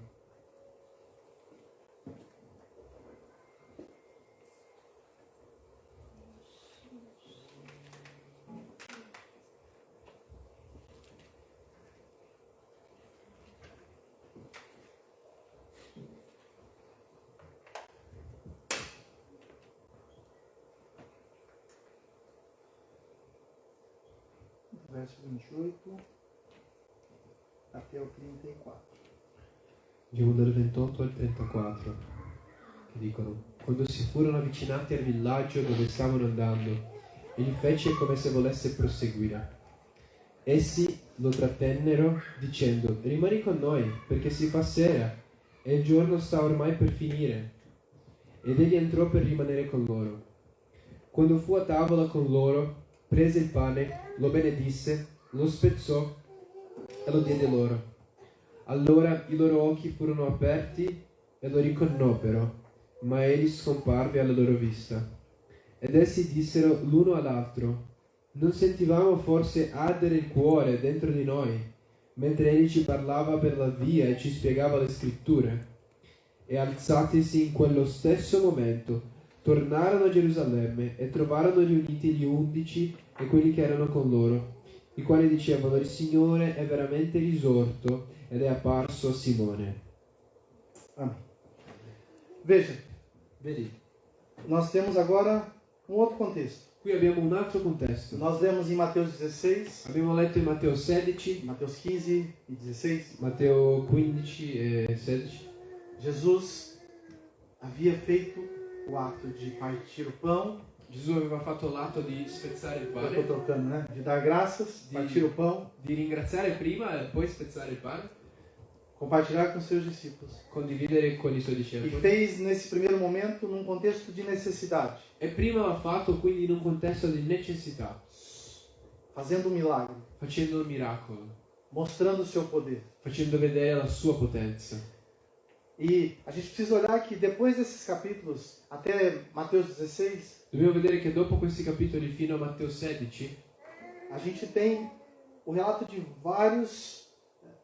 Verso 28 até o 34. Andiamo dal 28 al 34, che dicono: quando si furono avvicinati al villaggio dove stavano andando, egli fece come se volesse proseguire. Essi lo trattennero dicendo: rimani con noi, perché si fa sera e il giorno sta ormai per finire. Ed egli entrò per rimanere con loro. Quando fu a tavola con loro, prese il pane, lo benedisse, lo spezzò e lo diede loro. Allora i loro occhi furono aperti e lo riconobbero, ma egli scomparve alla loro vista. Ed essi dissero l'uno all'altro: non sentivamo forse ardere il cuore dentro di noi, mentre egli ci parlava per la via e ci spiegava le scritture? E alzatisi in quello stesso momento, tornarono a Gerusalemme e trovarono riuniti gli 11 e quelli che erano con loro, i quali dicevano: il Signore è veramente risorto ed è apparso a Simone. Amém. Veja, Vedi, nós temos agora um outro contexto. qui abbiamo un altro contesto. Nós lemos em Mateus 16, Abbiamo letto in Matteo 16, Mateus 15 e 16, Matteo 15 e 16. Jesus havia feito o ato de partir o pão, Gesù aveva fatto l'atto di spezzare il eu estou pane, trocando, né? De dar graças, partir o pão, di ringraziare prima e poi spezzare il pane, compartilhar com seus discípulos. condividere con i suoi E discepoli. fez nesse primeiro momento num contexto de necessidade, E prima l'ha fatto quindi in un contesto di necessità, fazendo um milagre, facendo un miracolo, mostrando o seu poder. facendo vedere la sua potenza. E a gente precisa olhar que depois desses capítulos, até Mateus 16, Dobbiamo vedere che dopo questi capitoli fino a Matteo 16 a gente tem o relato de vários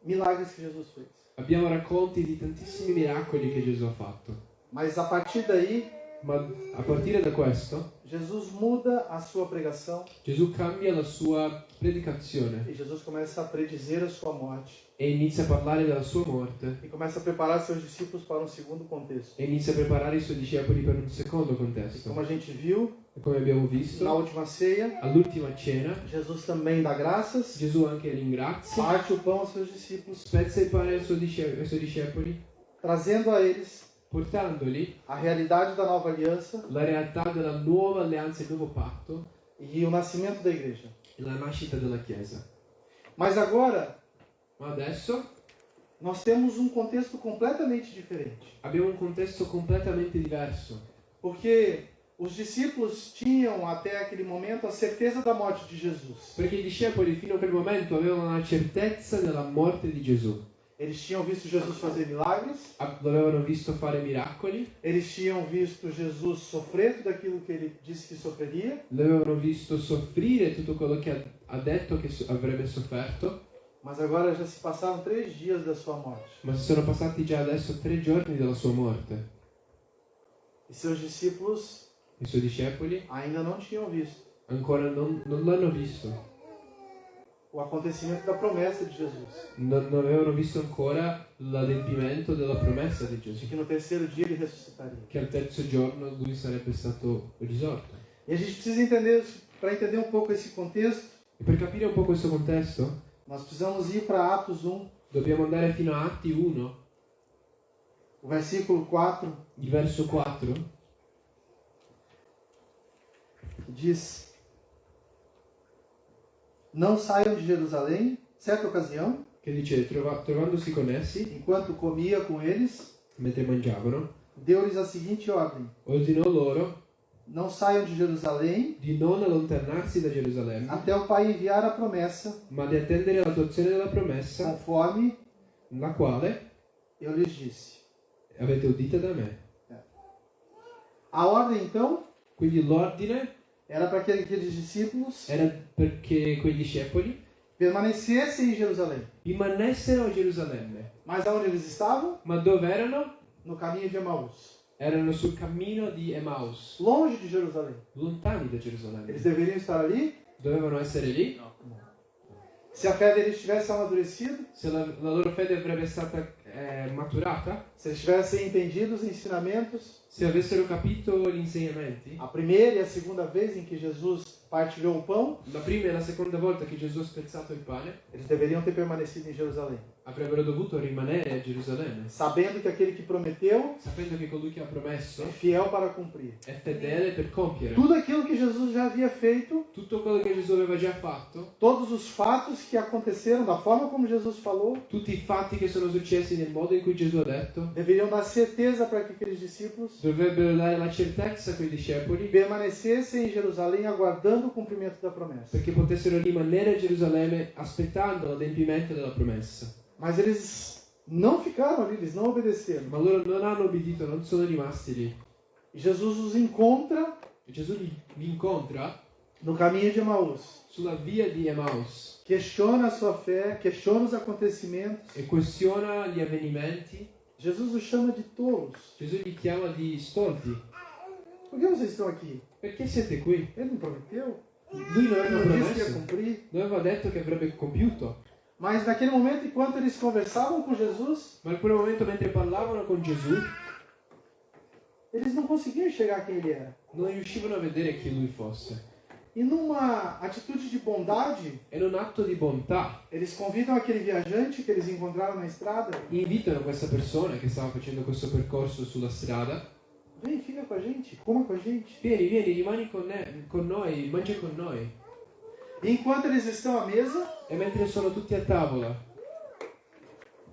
milagres que Jesus fez. abbiamo racconti di tantissimi miracoli che Gesù ha fatto. Mas a partir daí, Ma a partire da questo, Jesus muda a sua pregação Gesù cambia la sua predicazione e Jesus começa a predizer a sua morte e inizia a parlare della sua morte e começa a preparar seus discípulos para um segundo contexto. e inizia a preparare i suoi discepoli per un secondo E contesto. como a gente viu E come abbiamo na visto, última ceia, all'ultima cena, Jesus também dá graças, Gesù anche ringrazia, parte o pão aos seus discípulos, spezza il pane ai suoi discepoli, trazendo a eles portandoli a realidade da nova aliança la realtà della nuova alleanza, il nuovo patto e o nascimento da igreja. e la nascita della Chiesa. Mas agora Ma adesso nós temos um contexto completamente diferente, abbiamo un contesto completamente diverso, porque os discípulos tinham até aquele momento a certeza da morte de Jesus. perché i discepoli fino a quel momento avevano la certezza della morte di Gesù. Eles tinham visto Jesus fazer milagres, Lo avevano visto fare miracoli, eles tinham visto Jesus sofrer tudo aquilo que ele disse que sofreria, lo avevano visto soffrire tutto quello che ha detto che avrebbe sofferto, mas agora já se passaram 3 dias da sua morte. ma si sono passati già adesso 3 giorni dalla sua morte. E seus discípulos I suoi discepoli ainda não tinham visto ancora non l'hanno visto, o acontecimento da promessa de Jesus, non avevano visto ancora l'adempimento della promessa di de Gesù, que no terceiro dia ele ressuscitaria. che al terzo giorno lui sarebbe stato risorto. E a gente precisa entender, para entender um pouco esse contexto, E per capire un po' questo contesto, nós precisamos ir para Atos 1, dobbiamo andare fino a Atti 1, o versículo 4, il verso 4, que diz: Não saiam de Jerusalém, certa ocasião, che dice, trovandosi con essi, enquanto comia com eles, mentre mangiavano, deu-lhes a seguinte ordem: ordinò loro Não saiam de Jerusalém di non allontanarsi da Gerusalemme, até o Pai enviar a promessa, ma di attendere l'attuazione della promessa, conforme la quale eu lhes disse. avete udita da me. A ordem, então, Quindi l'ordine era para que aqueles discípulos era perché quei discepoli permanecessem em Jerusalém. rimanessero a Gerusalemme. Mas aonde eles estavam? Ma dove erano? No caminho de Emaús, Erano sul cammino di Emmaus, longe de Jerusalém. lontani da Gerusalemme. Eles deveriam estar ali? Dovevano essere lì. Se a fé deles tivesse amadurecido, Se la loro fede avrebbe stata maturata, se eles tivessem entendido os ensinamentos, se avessero capito gli insegnamenti, a primeira e a segunda vez em que Jesus partilhou o pão, la prima e la seconda volta che Gesù ha spezzato il pane, eles deveriam ter permanecido em Jerusalém, avrebbero dovuto rimanere a Gerusalemme, sabendo que aquele que prometeu sapendo che colui che ha promesso é fiel para cumprir. è fedele per compiere Tudo aquilo que Jesus já havia feito, tutto quello che Gesù aveva già fatto, todos os fatos que aconteceram da forma como Jesus falou, tutti i fatti che sono successi nel modo in cui Gesù ha detto, deveriam dar certeza para que aqueles discípulos dovrebbero dare la certezza a quei discepoli permanecessem em Jerusalém aguardando o cumprimento da promessa. perché potessero rimanere a Gerusalemme aspettando l'adempimento della promessa. Mas eles não ficaram ali, eles não obedeceram. Ma loro non hanno obbedito, non sono rimasti lì. E Jesus os encontra E Gesù li incontra no caminho de Emaús, sulla via di Emmaus questiona a sua fé, questiona os acontecimentos. e questiona gli avvenimenti. Jesus os chama de tolos. Gesù li chiama di stolti. Por que vocês estão aqui? Perché siete qui? Ele não prometeu? Lui non aveva Ele não disse que ia promesso, cumprir? non aveva detto che avrebbe compiuto. Mas naquele momento, enquanto eles conversavam com Jesus, Ma in quel momento, mentre parlavano con Gesù, eles não conseguiam enxergar quem ele era. non riuscivano a vedere chi lui fosse. E numa atitude de bondade, Era un atto di bontà. eles convidam aquele viajante que eles encontraram na estrada: Invitano questa persona che stava facendo questo percorso sulla strada. vem, fica com a gente, coma com a gente. Vieni, rimani con noi, mangia con noi. E enquanto eles estão à mesa, E mentre sono tutti a tavola,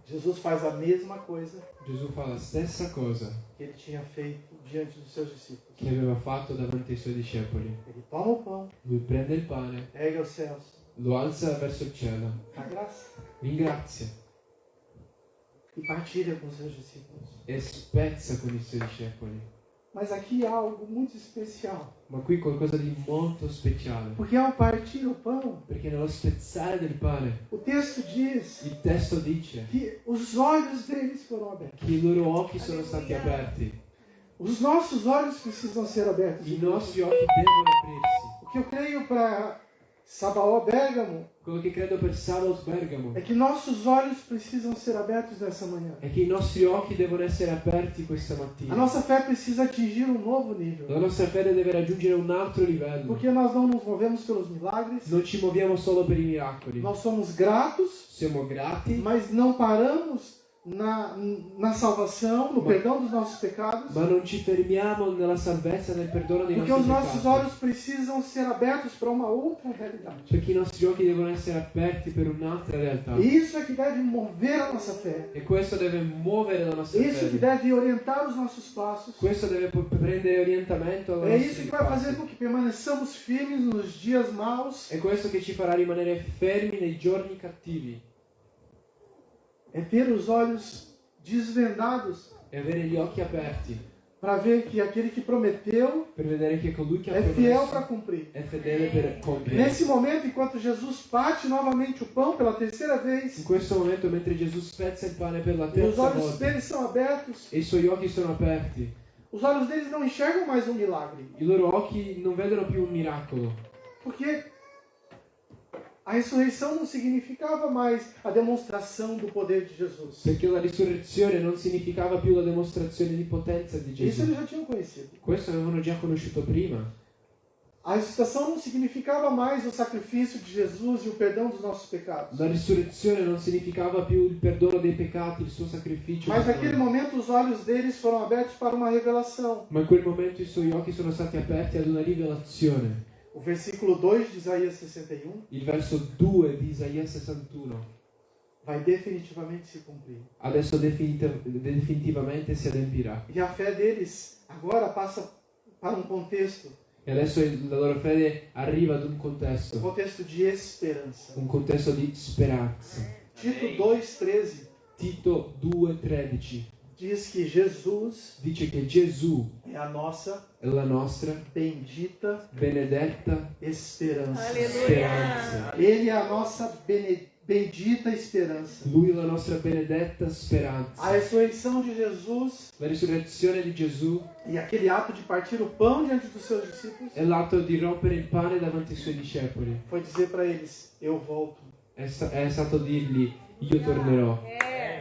Jesus faz a mesma coisa Gesù fa la stessa cosa que ele tinha feito diante dos seus discípulos. che aveva fatto davanti ai suoi discepoli. Ele toma o pão, Lui prende il pane, ergue aos céus, lo alza verso il cielo, dá graça. ringrazia e partilha com seus discípulos. e spezza con i suoi discepoli. Mas aqui há algo muito especial. Ma qui qualcosa di molto speciale, Porque ao partir o pão, perché nello spezzare del pane o texto diz il testo dice que os olhos deles foram abertos. che i loro occhi sono stati aperti. Os nossos olhos precisam ser abertos. I nostri occhi devono aprirsi. O que eu creio para Sabaó, Bérgamo, Quello che credo per Sabaoth Bergamo é que nossos olhos precisam ser abertos nessa manhã. è che i nostri occhi devono essere aperti questa A mattina. nossa fé precisa atingir um novo nível. La nostra fede deve raggiungere un altro livello. Porque nós não nos movemos pelos milagres, Non ci muoviamo solo per i miracoli. nós somos gratos, Siamo grati, mas não paramos na salvação, no perdão dos nossos pecados. ma non ci fermiamo nella salvezza, nel perdono dei Porque os nostri nossos peccati. olhos precisam ser abertos para uma outra realidade. Perché i nostri occhi devono essere aperti per un'altra realtà. E isso é que deve mover a nossa fé. E questo deve muovere la nostra Isso que fede. deve orientar os nossos passos. Questo deve prendere orientamento alla É nostra isso que vai fazer com que permaneçamos firmes nos dias maus. È questo che ci farà rimanere fermi nei giorni cattivi É ter os olhos desvendados e avere gli occhi aperti para ver que aquele que prometeu per vedere che colui che ha é fiel para promesso cumprir. è fedele per compiere. Nesse momento, enquanto Jesus bate novamente o pão pela terceira In vez, questo momento, mentre Gesù spezza il pane per la e os terza olhos volta deles são abertos, e i suoi occhi sono aperti, os olhos deles não enxergam mais um milagre. i loro occhi non vedono più un miracolo, Porque a ressurreição não significava mais a demonstração do poder de Jesus. perché la risurrezione non significava più la dimostrazione di potenza di Isso Gesù. eles já tinham conhecido. Questo avevano già conosciuto prima. A ressuscitação não significava mais o sacrifício de Jesus e o perdão dos nossos pecados. La risurrezione non significava più il perdono dei peccati, il suo sacrificio. Mas per naquele noi. momento os olhos deles foram abertos para uma revelação. Ma in quel momento i suoi occhi sono stati aperti ad una rivelazione. O versículo 2 de Isaías 61 Il verso 2 di Isaia 61 vai definitivamente se cumprir. adesso definitivamente si adempirà. E a fé deles agora passa para um contexto, E adesso la loro fede arriva ad un um contesto contexto de esperança. di speranza. Tito 2,13 Tito 2,13 diz que Jesus dice che Gesù é a nossa è la nostra bendita benedetta esperança. speranza. Ele é a nossa bendita esperança. Lui è la nostra benedetta speranza. A ressurreição de Jesus La risurrezione di Gesù e aquele ato de partir o pão diante dos seus discípulos è l'atto di rompere il pane davanti ai suoi discepoli. foi dizer para eles: eu volto. È stato dirgli, io tornerò.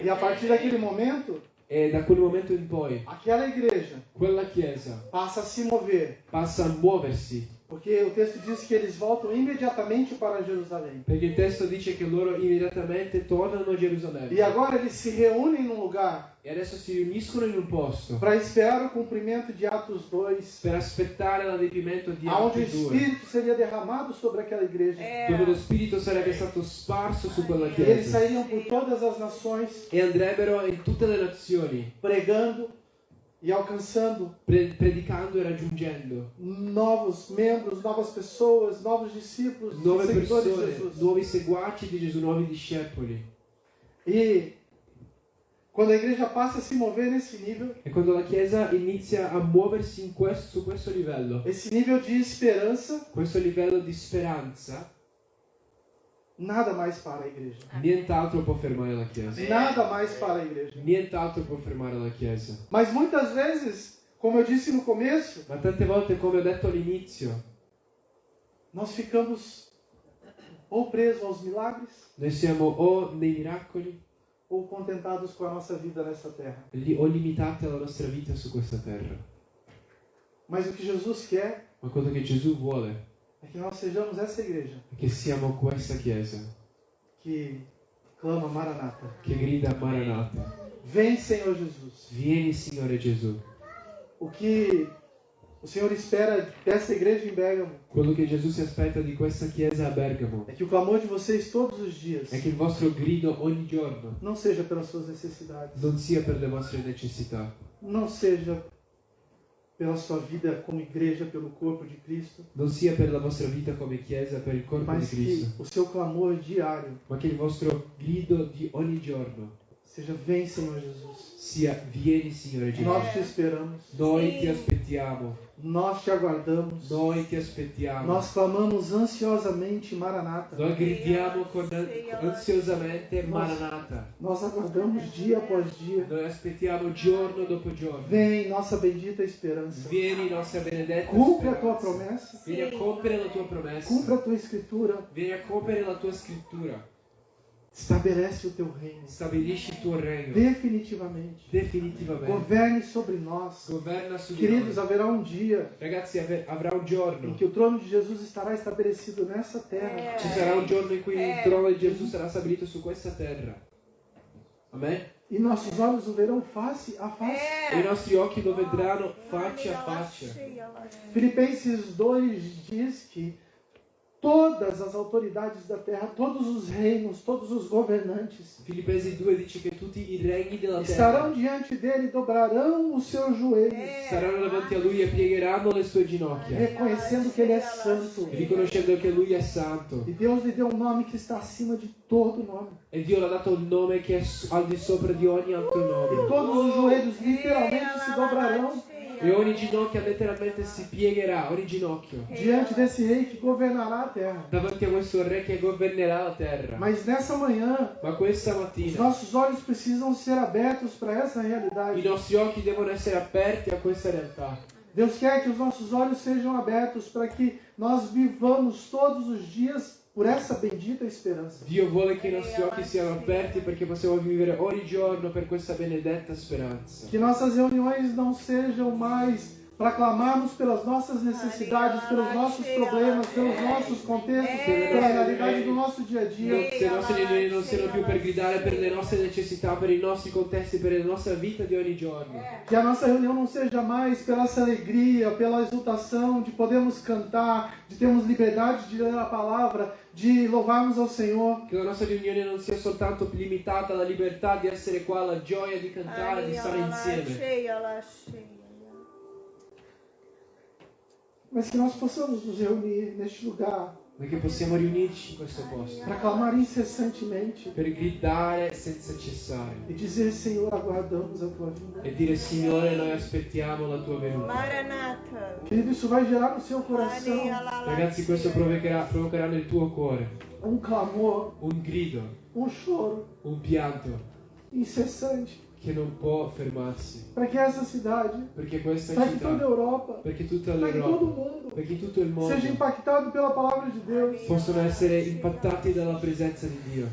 E a partir daquele momento, E da quel momento in poi, aquela igreja quella chiesa passa a se mover, passa a muoversi. porque o texto diz que eles voltam imediatamente para Jerusalém. Perché il testo dice che loro immediatamente tornano a Gerusalemme. E agora eles se reúnem num lugar E adesso si riuniscono in un posto para esperar o cumprimento de Atos 2, per aspettare l'adempimento di onde o Atti 2, Espírito seria derramado sobre aquela igreja. dove lo Spirito sarebbe stato sparso su quella E eles chiesa. sairiam por todas as nações E andrebbero in tutte le nazioni, pregando e alcançando predicando e raggiungendo novos membros, novas pessoas, novos discípulos, nuove seguidores de persone, Jesus. nuovi seguaci di Gesù, nuovi discepoli. E quando a igreja passa a se mover nesse nível, E quando la Chiesa inizia a muoversi su questo livello, esse nível de esperança, questo livello di speranza, nada mais para a igreja. nient'altro può fermare la Chiesa. Nada mais para a igreja. Nient'altro può fermare la Chiesa. Mas muitas vezes, como eu disse no começo, Ma tante volte, come ho detto all'inizio, nós ficamos ou presos aos milagres noi siamo o nei miracoli ou contentados com a nossa vida nessa terra. o limitati alla nostra vita su questa terra. Mas o que Jesus quer Ma quello che Gesù vuole é que nós sejamos essa igreja è che siamo questa Chiesa que clama Maranata. che grida Maranata. Vem, Senhor Jesus. Vieni, Signore Gesù. O que o Senhor espera dessa igreja em Bérgamo Quello che Gesù si aspetta di questa Chiesa a Bergamo é que o clamor de vocês todos os dias è che il vostro grido ogni giorno não seja pelas suas necessidades, non sia per le vostre necessità, não seja pela sua vida como igreja, pelo corpo de Cristo, non sia per la vostra vita come Chiesa, per il corpo di mas que Cristo, o seu clamor diário ma che il vostro grido di ogni giorno seja vem, Senhor Jesus. sia vieni Signore Gesù. Nós te esperamos, Noi ti aspettiamo, nós te aguardamos, noi ti aspettiamo. nós clamamos ansiosamente Maranata. Noi gridiamo ansiosamente Maranata. Nós aguardamos dia após dia. Noi aspettiamo giorno dopo giorno. Vem, nossa bendita esperança. Vieni nostra benedetta Cumpre a tua speranza. promessa, Vieni a compiere la tua promessa. cumpre a tua escritura, Vieni a compiere la tua scrittura. estabelece o teu reino Stabilisci il tuo regno. definitivamente. Definitivamente. Governe sobre nós. Governa su di Queridos, noi. haverá um dia Ragazzi, avrà un giorno. em que o trono de Jesus estará estabelecido nessa terra. Ci sarà un giorno in cui il trono di Gesù sarà stabilito su questa terra. Amen? E nossos olhos o verão face a face. E i nostri occhi lo vedranno faccia a faccia. Filipenses 2 diz que todas as autoridades da terra, todos os reinos, todos os governantes Filippesi 2 dice che tutti i regni della terra estarão diante dele e dobrarão os seus joelhos, saranno davanti a lui e piegheranno le sue ginocchia, reconhecendo que ele é santo. riconoscendo che lui è santo. E Deus lhe deu um nome que está acima de todo nome. E Dio l'ha dato un nome che è al di sopra di ogni altro E nome. todos os joelhos literalmente se dobrarão E ogni ginocchio letteralmente si piegherà, ogni ginocchio, diante desse rei que governará a terra. davanti a questo re che governerà la terra. Mas nessa manhã, Ma questa os mattina nossos olhos precisam ser abertos para essa i realidade. nostri occhi devono essere aperti a questa realtà. Deus quer que os nossos olhos sejam abertos para que nós vivamos todos os dias por essa bendita esperança. Dio vuole che i nostri occhi siano aperti perché possiamo vivere ogni giorno per questa benedetta speranza. Que nossas reuniões não sejam mais para clamarmos pelas nossas necessidades, pelos nossos problemas, pelos nossos contextos, pela realidade do nosso dia a dia. Che le nostre riunioni non siano più per gridare per le nostre necessità, per i nostri contesti, per la nostra vita di ogni giorno. Que a nossa reunião não seja mais pela essa alegria, pela exultação de podermos cantar, de termos liberdade de ler a palavra, de louvarmos ao Senhor. Che la nostra riunione non sia soltanto limitata alla libertà di essere qua, alla gioia di cantare, di stare insieme. Mas que nós possamos nos reunir neste lugar Ma che possiamo riunirci in questo posto para clamar incessantemente per gridare senza cessare e dizer: Senhor, aguardamos a tua vinda. e dire: Signore, noi aspettiamo la tua venuta. Maranatha. Querido, isso vai gerar no seu coração Ragazzi, questo provocherà nel tuo cuore um clamor, un grido, um choro un pianto incessante che non può fermarsi, para que essa cidade, perché questa para que toda a città, Europa, perché tutta para que todo o l'Europa, mundo perché tutto il mondo seja impactado pela palavra de Deus possono essere impattati dalla presenza di Dio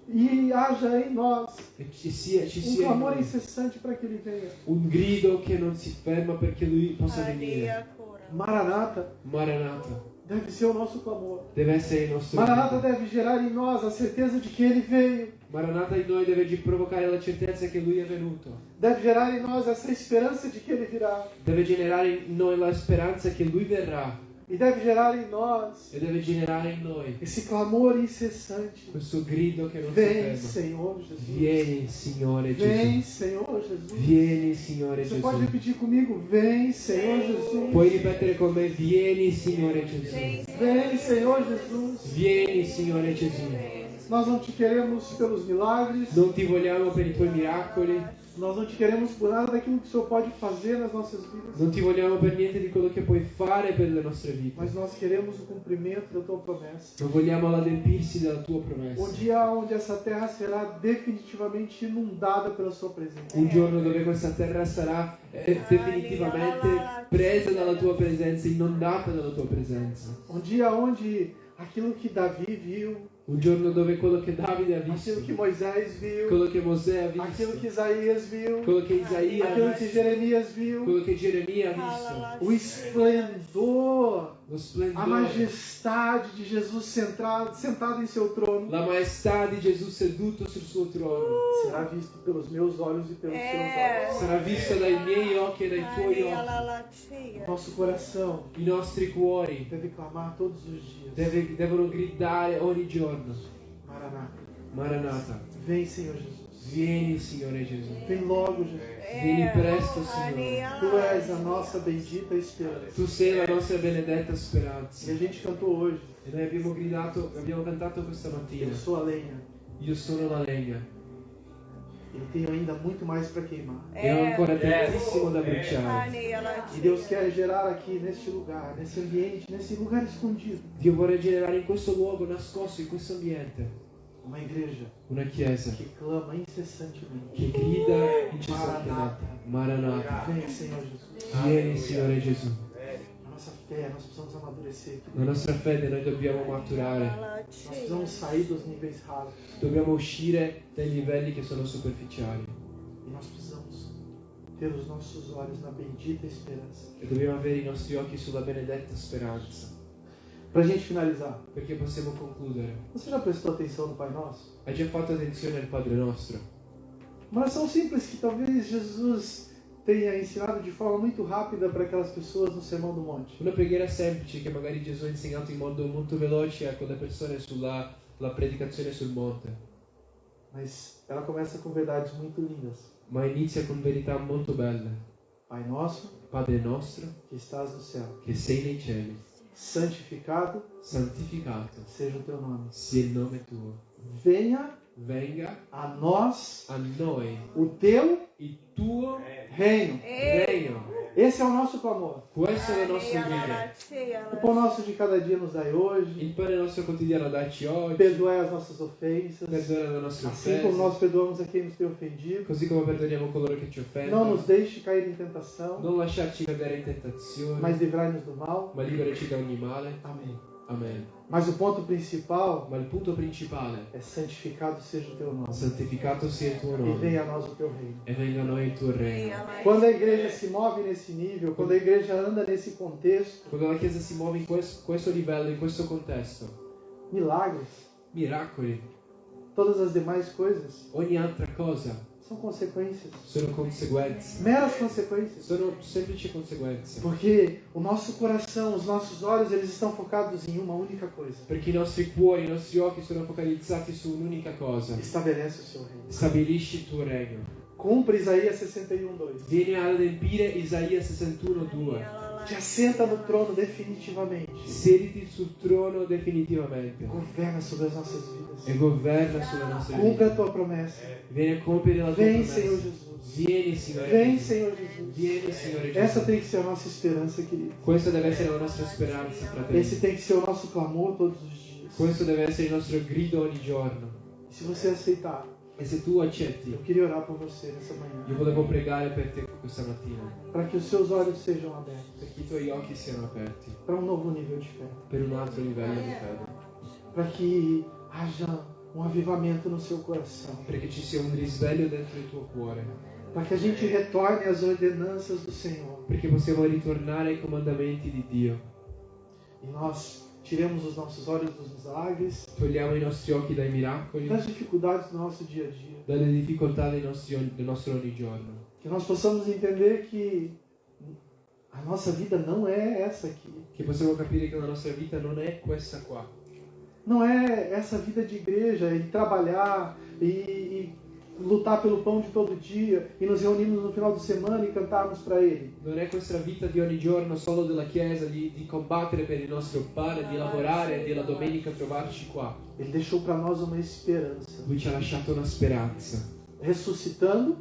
e haja em nós e ci sia in clamor noi incessante para que Ele venha. un grido che non si ferma perché Lui possa venire. Maranata Maranata deve ser o nosso clamor. deve essere il nostro Maranata grido. deve gerar em nós a certeza de que Ele veio. Maranata in noi deve provocare la certezza che Lui è venuto. Deve gerar em nós essa esperança de que Ele virá. Deve generare in noi la speranza che Lui verrà E deve gerar em nós e deve generare in noi esse clamor incessante. questo grido che non si Vem, ferma. Senhor Jesus. Vieni, Signore Vem, Gesù. Senhor Jesus. Vieni, Signore Você pode Gesù. repetir comigo? Vem, Senhor Jesus. Puoi ripetere con me: Vieni, Signore Gesù. Vem, Senhor Jesus. Vieni, Signore Gesù. Nós não te queremos pelos milagres. Non ti vogliamo per i tuoi miracoli, Nós não te queremos por nada daquilo que o Senhor pode fazer nas nossas vidas. non ti vogliamo per niente di quello che puoi fare per le nostre vite. Mas nós queremos o cumprimento da tua promessa. Non vogliamo l'adempirsi della tua promessa. Um dia onde essa terra será definitivamente inundada pela sua presença. Un giorno dove questa terra sarà definitivamente presa dalla tua presenza, inondata dalla tua presenza. Um dia onde aquilo que Davi viu, Un giorno dove quello che Davide ha visto, aquilo que Moisés viu, quello che Mosè ha aquilo que visto, Isaías viu, quello che Isaia ha aquilo que visto, Jeremias viu, quello che Geremia ha visto, o esplendor, lo a splendore, majestade de Jesus sentado em seu trono, la maestà di Gesù seduto sul suo trono será visto pelos meus olhos e pelos seus olhos. sarà vista dai miei occhi e dai tuoi occhi. Nosso coração I nostri cuori deve clamar todos os dias. devono gridare ogni giorno: Maranata. Maranata, Vem, Senhor Jesus. vieni, Signore Gesù. Vem logo, Jesus. Vieni presto, Signore. Tu és a nossa bendita esperança. Tu sei la nostra benedetta E speranza. a gente cantou hoje. E noi abbiamo cantato questa mattina: Eu sou a lenha. Io sono la legna Ele tem ainda muito mais para queimar. e ho ancora tantissimo da bruciare. E Deus quer gerar aqui neste lugar, nesse ambiente, nesse lugar escondido, Dio vuole generare in questo luogo nascosto, in questo ambiente, uma igreja una chiesa que clama incessantemente. che grida incessantemente: Maranatha, Venha, Senhor Jesus. vieni Signore Gesù. A nossa fé, nós precisamos amadurecer aqui. La nostra fede noi dobbiamo maturare, Nós precisamos sair dos níveis rasos. dobbiamo uscire dai livelli che sono superficiali E nós precisamos ter os nossos olhos na bendita esperança. e dobbiamo avere i nostri occhi sulla benedetta speranza. Para a gente finalizar, Perché possiamo concludere. você já prestou atenção no Pai Nosso? Hai già fatto attenzione al Padre nostro? Uma oração simples que talvez Jesus tenha ensinado de forma muito rápida para aquelas pessoas no Sermão do Monte. Una preghiera semplice che magari Gesù ha insegnato in modo molto veloce a quelle persone sulla la predicazione sul monte, Mas ela começa com verdades muito lindas. ma inizia con verità molto belle. Pai nosso, Padre nostro, que estás no céu, che sei nei cieli, santificado santificato seja o teu nome. sia il nome tuo. Venha Venga a nós a noi o teu il tuo reino. regno. Esse é o nosso clamor. Questo è il nostro grido. O pão nosso de cada dia nos dai hoje. Il pane nostro quotidiano dacci oggi. Perdoai as nossas ofensas, Perdona le nostre assim como offese, nós perdoamos a quem nos tem ofendido. così come perdoniamo coloro che ci Não offendono. nos deixe cair em tentação, Non lasciarci cadere in tentazione, mas livrai-nos do mal. ma liberaci da ogni male. Amém. Amen. Mas o ponto principal Ma il punto principale é santificado seja o teu nome. santificato sia il tuo E nome venha a nós o teu reino. e venga a noi il tuo regno. Quando a igreja se move nesse nível, quando a igreja anda nesse contexto, Quando la Chiesa si muove in questo livello, in questo contesto, milagres, miracoli, todas as demais coisas ogni altra cosa são consequências, sono conseguenze, meras consequências. sono semplici conseguenze. Porque o nosso coração, os nossos olhos, eles estão focados em uma única coisa. Perché i nostri cuori, i nostri occhi sono focalizzati su un'unica cosa. Estabelece o seu reino. Stabilisci il tuo regno. Cumpre Isaías 61:2. Vieni ad adempiere Isaia 61:2. Te assenta no trono definitivamente. Siediti sul trono definitivamente Governa sobre as nossas vidas. e governa sulle nostre Cumpre a vite. tua promessa. Vieni a compiere la tua Vem, Senhor promessa. Jesus. Vieni, Signore Vem, Gesù. Senhor Jesus. Vieni, Signore Essa Gesù. tem que ser a nossa esperança, querido. Questa deve essere la nostra speranza, fratelli. Esse tem que ser o nosso clamor todos os dias. Questo deve essere il nostro grido ogni giorno. E se você aceitar, E se tu accetti, eu queria orar por você nessa manhã. io volevo pregare per te questa mattina, Para que os seus olhos sejam abertos. perché i tuoi occhi siano aperti Para um novo nível de fé. per un altro livello di fede, Para que haja um avivamento no seu coração. perché ci sia un risveglio dentro il tuo cuore, Para que a gente retorne às ordenanças do Senhor. perché possiamo ritornare ai comandamenti di Dio. E nós tiremos os nossos olhos dos milagres, Togliamo i nostri occhi dai miracoli, das dificuldades do nosso dia a dia. dalle difficoltà del nostro ogni giorno. Que nós possamos entender que a nossa vida não é essa aqui. Che possiamo capire che la nostra vita non è questa qua. Não é essa vida de igreja e trabalhar e lutar pelo pão de todo dia e nos reunirmos no final de semana e cantarmos para Ele. Non è questa vita di ogni giorno solo della Chiesa, di combattere per il nostro pane, di lavorare e di la domenica trovarci qua. Ele deixou para nós uma esperança. Lui ci ha lasciato una speranza. Ressuscitando,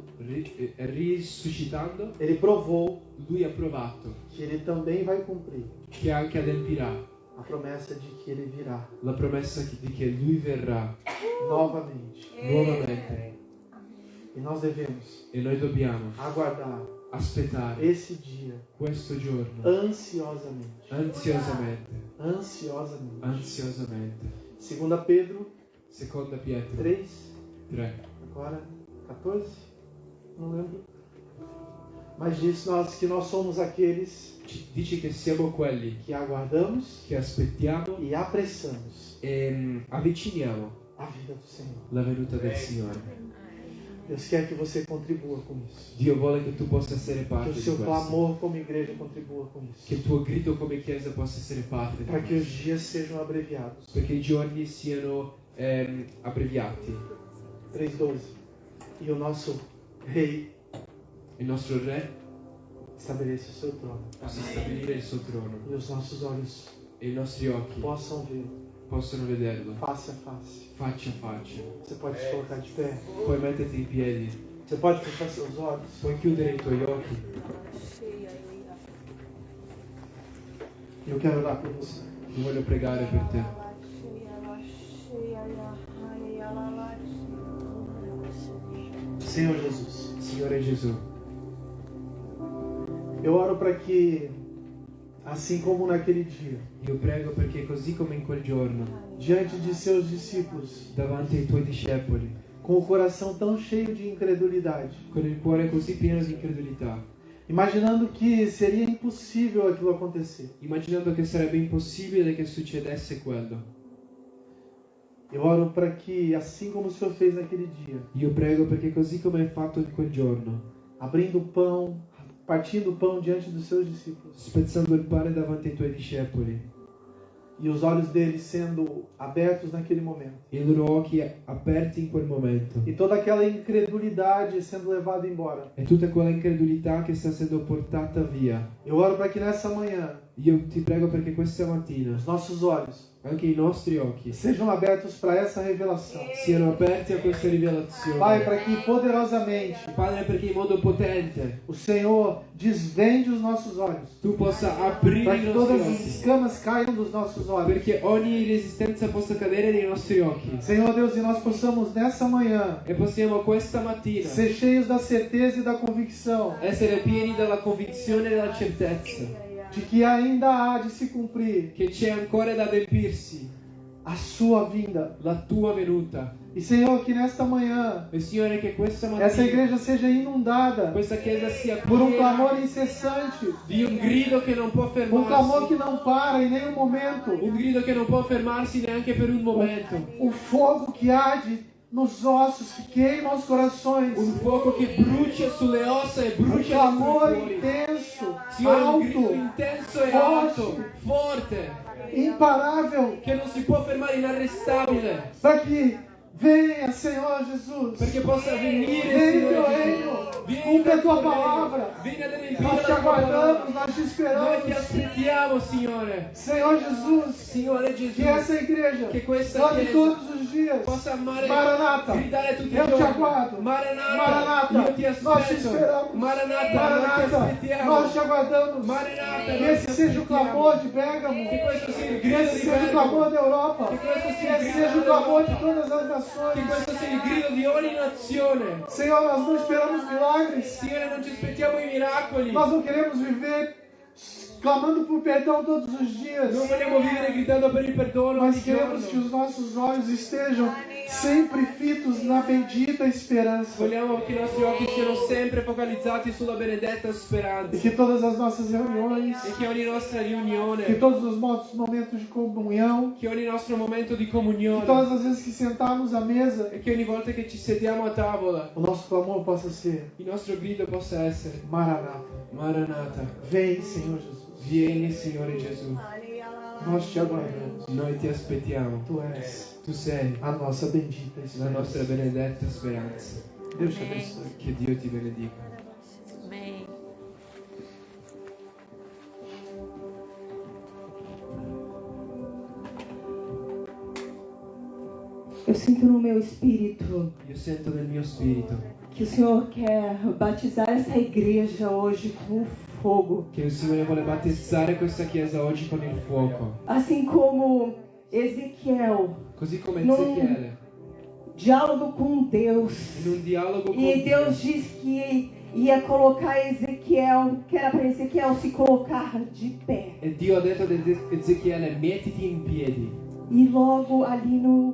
Risuscitando, Ele provou Lui ha provato que Ele também vai cumprir che anche adempirà a promessa de que Ele virá la promessa di che Lui verrà novamente. nuovamente. E nós devemos E noi dobbiamo aguardar aspettare esse dia questo giorno ansiosamente. ansiosamente. Ansiosamente. 2 Ansiosamente. Pedro Seconda Pietro 3, 3. agora 14, não lembro. Mas diz que nós somos aqueles Ci dice che siamo quelli que aguardamos che aspettiamo e apressamos e avviciniamo a vida do Senhor. la venuta del Signore. Deus quer que você contribua com isso. Dio vuole che tu possa essere Que parte o di seu questo. clamor como igreja contribua com isso. Che il tuo grido come Chiesa possa essere parte di Para que os questo. dias sejam abreviados. Perché i giorni siano abbreviati. 3:12. E o nosso Rei Il nostro Re estabeleça o seu trono. possa stabilire il suo trono E os nossos olhos e i nostri occhi possam ver possono vederlo face a face. faccia a faccia. Você pode se colocar de pé. Puoi metterti in piedi, Você pode fechar seus olhos. puoi chiudere i tuoi occhi. Eu quero orar por você. Io voglio pregare per te. Senhor Jesus, Signore Gesù, eu oro para que, assim como naquele dia, io prego perché così come in quel giorno, diante de seus discípulos, davanti ai tuoi discepoli, com o coração tão cheio de incredulidade, con il cuore così pieno di incredulità, imaginando que seria impossível aquilo acontecer, immaginando che sarebbe impossibile che succedesse quello, eu oro para que, assim como o Senhor fez naquele dia, io prego perché così come hai fatto in quel giorno, abrindo o pão, partindo o pão diante dos seus discípulos, spezzando il pane davanti ai tuoi discepoli, e os olhos deles sendo abertos naquele momento, i loro occhi aperti in quel momento, e toda aquela incredulidade sendo levada embora. e tutta quella incredulità che sta essendo portata via. Eu oro para que nessa manhã, Io ti prego perché questa mattina os nossos olhos anche i nostri occhi sejam abertos para essa revelação. siano aperti a questa rivelazione. Pai, para que poderosamente Padre, perché in modo potente o Senhor desvende os nossos olhos, tu possa aprire para i que nostri todas as occhi, escamas caiam dos nossos olhos. perché ogni resistenza possa cadere nei nostri occhi Senhor Deus, e nós possamos nessa manhã e possiamo questa mattina ser cheios da certeza e da convicção essere pieni dalla convinzione e dalla certezza de que ainda há de se cumprir che c'è ancora da adempirsi a sua vinda. la tua venuta. E Senhor, que nesta manhã E Signore, che questa essa mattina igreja seja inundada questa chiesa sia por um clamor piena incessante, di un grido che non può um clamor que fermarsi, não para em nenhum momento, un grido che non può fermarsi neanche per un momento, um fogo que arde nos ossos, que queima os corações, un fuoco che brucia sulle ossa e um brucia clamor nei cuori. intenso, Signore, un grido alto, intenso e forte, alto, forte, imparável, che non si può fermare, inarrestabile, para que venha, Senhor Jesus, perché possa venire, venha Signore teu Gesù. reino, Vieni cumpre a nel tua tuo regno, palavra. vieni ad adempiere Nós te la tua parola. aguardamos, nós te Noi ti esperamos, aspettiamo, Signore. Senhor Jesus, Signore Gesù, que essa igreja che questa clame chiesa todos os dias, possa amare, Maranata, gridare tutti i eu te giorni. aguardo, Maranata, Maranata, io ti nós te aspetto. esperamos, Maranata, noi ti Maranata, aspettiamo. nós te aguardamos, Maranata, que noi ti esse seja o aspettiamo. clamor de Bérgamo, Che questo sia il que grido esse di seja o Bergamo. clamor da Europa, Che questo que sia il esse grido seja o clamor de d'Europa. todas as Che nações. questo sia il grido di ogni nazione. Senhor, nós não esperamos milagres, Signore, non ci aspettiamo i miracoli. nós não queremos viver clamando por perdão todos os dias, Non vogliamo vivere gridando per il perdono mas ogni queremos que giorno. os nossos olhos estejam sempre fitos na bendita esperança. Vogliamo che i nostri occhi siano sempre focalizzati sulla benedetta E speranza. que todas as nossas reuniões, E che ogni nostra que riunione, todos os nossos momentos de comunhão, che ogni nostro momento di que comunione, todas as vezes que sentarmos à mesa, e che ogni volta che ci sediamo a tavola, o nosso clamor possa ser: il nostro grido possa essere: Maranata, Maranata, vem, Senhor Jesus. vieni Signore Gesù. Nós te aguardamos. Noi ti aspettiamo. Tu és Tu sei a nossa bendita la esperança. nostra benedetta speranza. Deus te abençoe. Che Dio ti benedica. Amém. Eu sinto no meu espírito Io sento nel mio spirito que o Senhor quer batizar essa igreja hoje com fogo. che il Signore vuole battezzare questa chiesa oggi con il fuoco. Assim como Ezequiel, Così come Non- Ezechiele, diálogo com Deus. in un dialogo con E Dio. Deus diz que ia colocar Ezequiel, que era para Ezequiel se colocar de pé. E Dio ha detto ad Ezechiele: mettiti in piedi. E logo ali no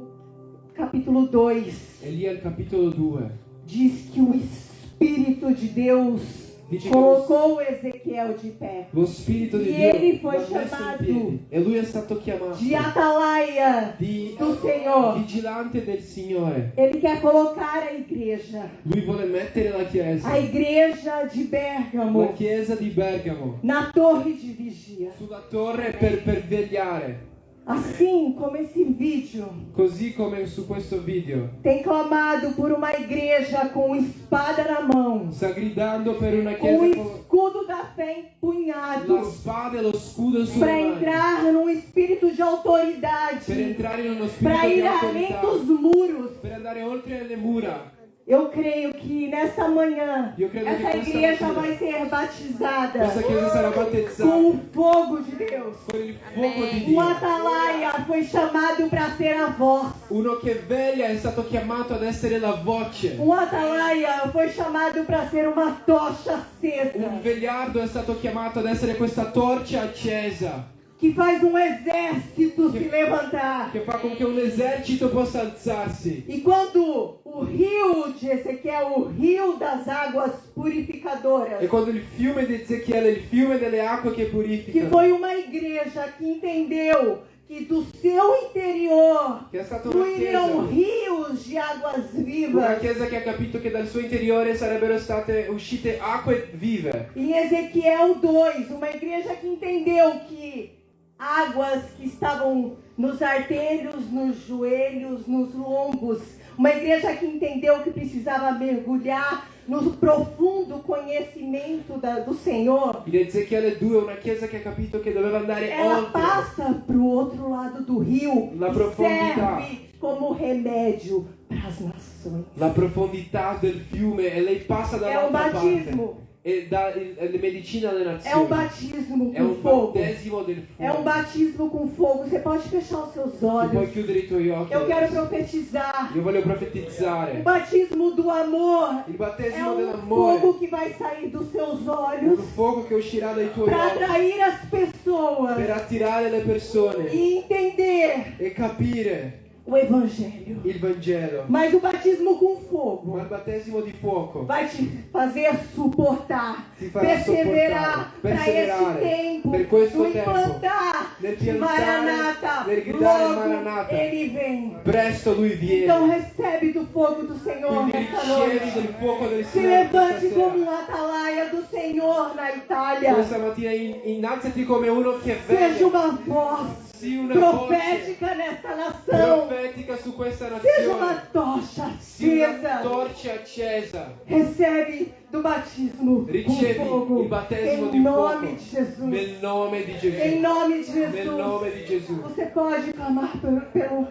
capítulo 2, E lì al capitolo 2 diz que o Espírito de Deus dice che colocou Ezequiel de pé. lo Spirito di E Dio ele foi l'ha messo in chiamato piedi. E lui è stato chiamato De atalaia di do Senhor. vigilante del Signore. Ele quer colocar a igreja Lui vuole mettere la chiesa, a igreja de la Bérgamo, chiesa di Bergamo, na torre de vigia. sulla torre per vegliare. Assim como esse vídeo Così come su questo video tem clamado por uma igreja com espada na mão, sta gridando per una com o chiesa con escudo da fé la empunhado, spada e lo scudo sulle para mani, entrar num espírito de per autoridade, entrare in uno para spirito di ir além autorità, dos muros. per andare oltre le mura. Eu creio que nessa manhã Eu creio que essa nesta igreja manhã vai ser batizada Questa chiesa sarà battezzata com o fogo de Deus. con il fuoco di Um Dio. atalaia foi chamado para ter a voz. Uno che veglia è stato chiamato ad essere la voce. Um atalaia foi chamado para ser uma tocha acesa, Un vegliardo è stato chiamato ad essere questa torcia accesa que faz um exército se levantar. che fa con che un esercito possa alzarsi. E quando o rio de Ezequiel, o rio das águas purificadoras, E quando il fiume di Ezechiele è il fiume delle acque che que purificano, foi uma igreja que entendeu que do seu interior che è stata una fluiriam chiesa, rios de águas una vivas. chiesa che ha capito che dal suo interiore sarebbero state uscite acque vive. Em Ezequiel 2, uma igreja que entendeu que águas que estavam nos artérios, nos joelhos, nos lombos. Uma igreja que entendeu que precisava mergulhar no profundo conhecimento do Senhor. In Ezechiele 2 una chiesa che ha capito che doveva andare Ela oltre passa para o outro lado do rio La e profondità. serve como remédio para as nações. la profondità del fiume e lei passa É um dall'altra parte batismo. e dà le medicine alle É um nazioni. batismo È com un fogo. battesimo del É um fuoco. batismo com fogo. Você pode fechar os seus Tu puoi olhos. chiudere i tuoi occhi. Eu quero adesso. profetizar. Io voglio O profetizzare. batismo do amor Il é battesimo um dell'amore. fogo que vai sair dos seus Un olhos fuoco che uscirà dai tuoi para occhi atrair as pessoas per attirare le persone e entender e capire o evangelho. il Vangelo. Mas o batismo com Ma fogo il battesimo di fuoco vai te fazer suportar, ti farà perseverar sopportare, para este perseverare tempo, per questo no tempo, implantar nel de piantare, Maranata. nel gridare Logo Maranata. ele vem. Presto lui viene. Então recebe do fogo do Senhor Quindi nesta ricevi noite. del fuoco del Se Signore levante questa como sera. um atalaia do Senhor na Itália. Questa mattina innalzati come uno che Seja vede. uma voz Sii una voce profética nesta nação. profetica su questa Seja uma nazione. tocha Sii una acesa. torcia accesa. Recebe do batismo com Ricevi fogo. il battesimo Em di nome fuoco. de Jesus. Nel nome di Em Gesù. nome de Nel Jesus. nome di Gesù. Você pode clamar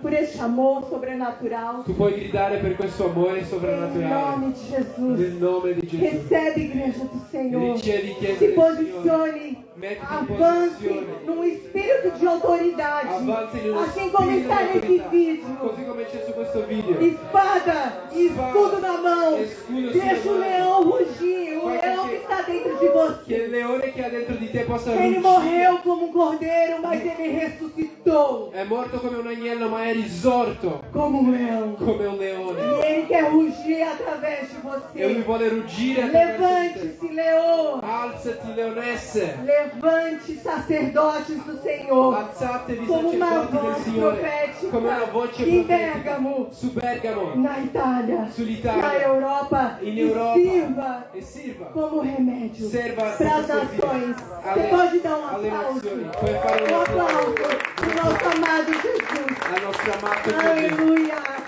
por este amor sobrenatural. Tu puoi gridare per questo amore Em sovrannaturale. nome de Jesus. Nel nome di Gesù. Recebe, igreja do Senhor. Ricevi chiesa Se del Signore. posicione. Mettiti in Avance posizione. num espírito de autoridade. Avanzi in uno Assim como spirito está di nesse autorità. vídeo. Così come c'è su questo video. Espada e escudo na mão. e scudo Deixa sulla o mano. leão rugir. O Faz leão com que que- está dentro de Che você. il leone che ha dentro di te possa Ele ruggire. morreu como um cordeiro, mas ele ressuscitou È morto come un agnello, ma è risorto como um leão. come un leone. E ele quer rugir através de E lui você. vuole ruggire attraverso di Levante-se, te. leão. Alzati, leonesse. Levante, sacerdotes do Senhor. Alzatevi, Como uma sacerdoti del voz Signore. Come una profética voce em profetica. Bérgamo, Su Bergamo, na Itália, na sull'Italia. Europa, In e Europa. sirva E sirva como remédio Serva para as per nações. alle- Você pode dar um alle aplauso. nazioni. Puoi fare un Um applauso aplauso para o nosso amado Jesus. al nostro amato Gesù. Aleluia.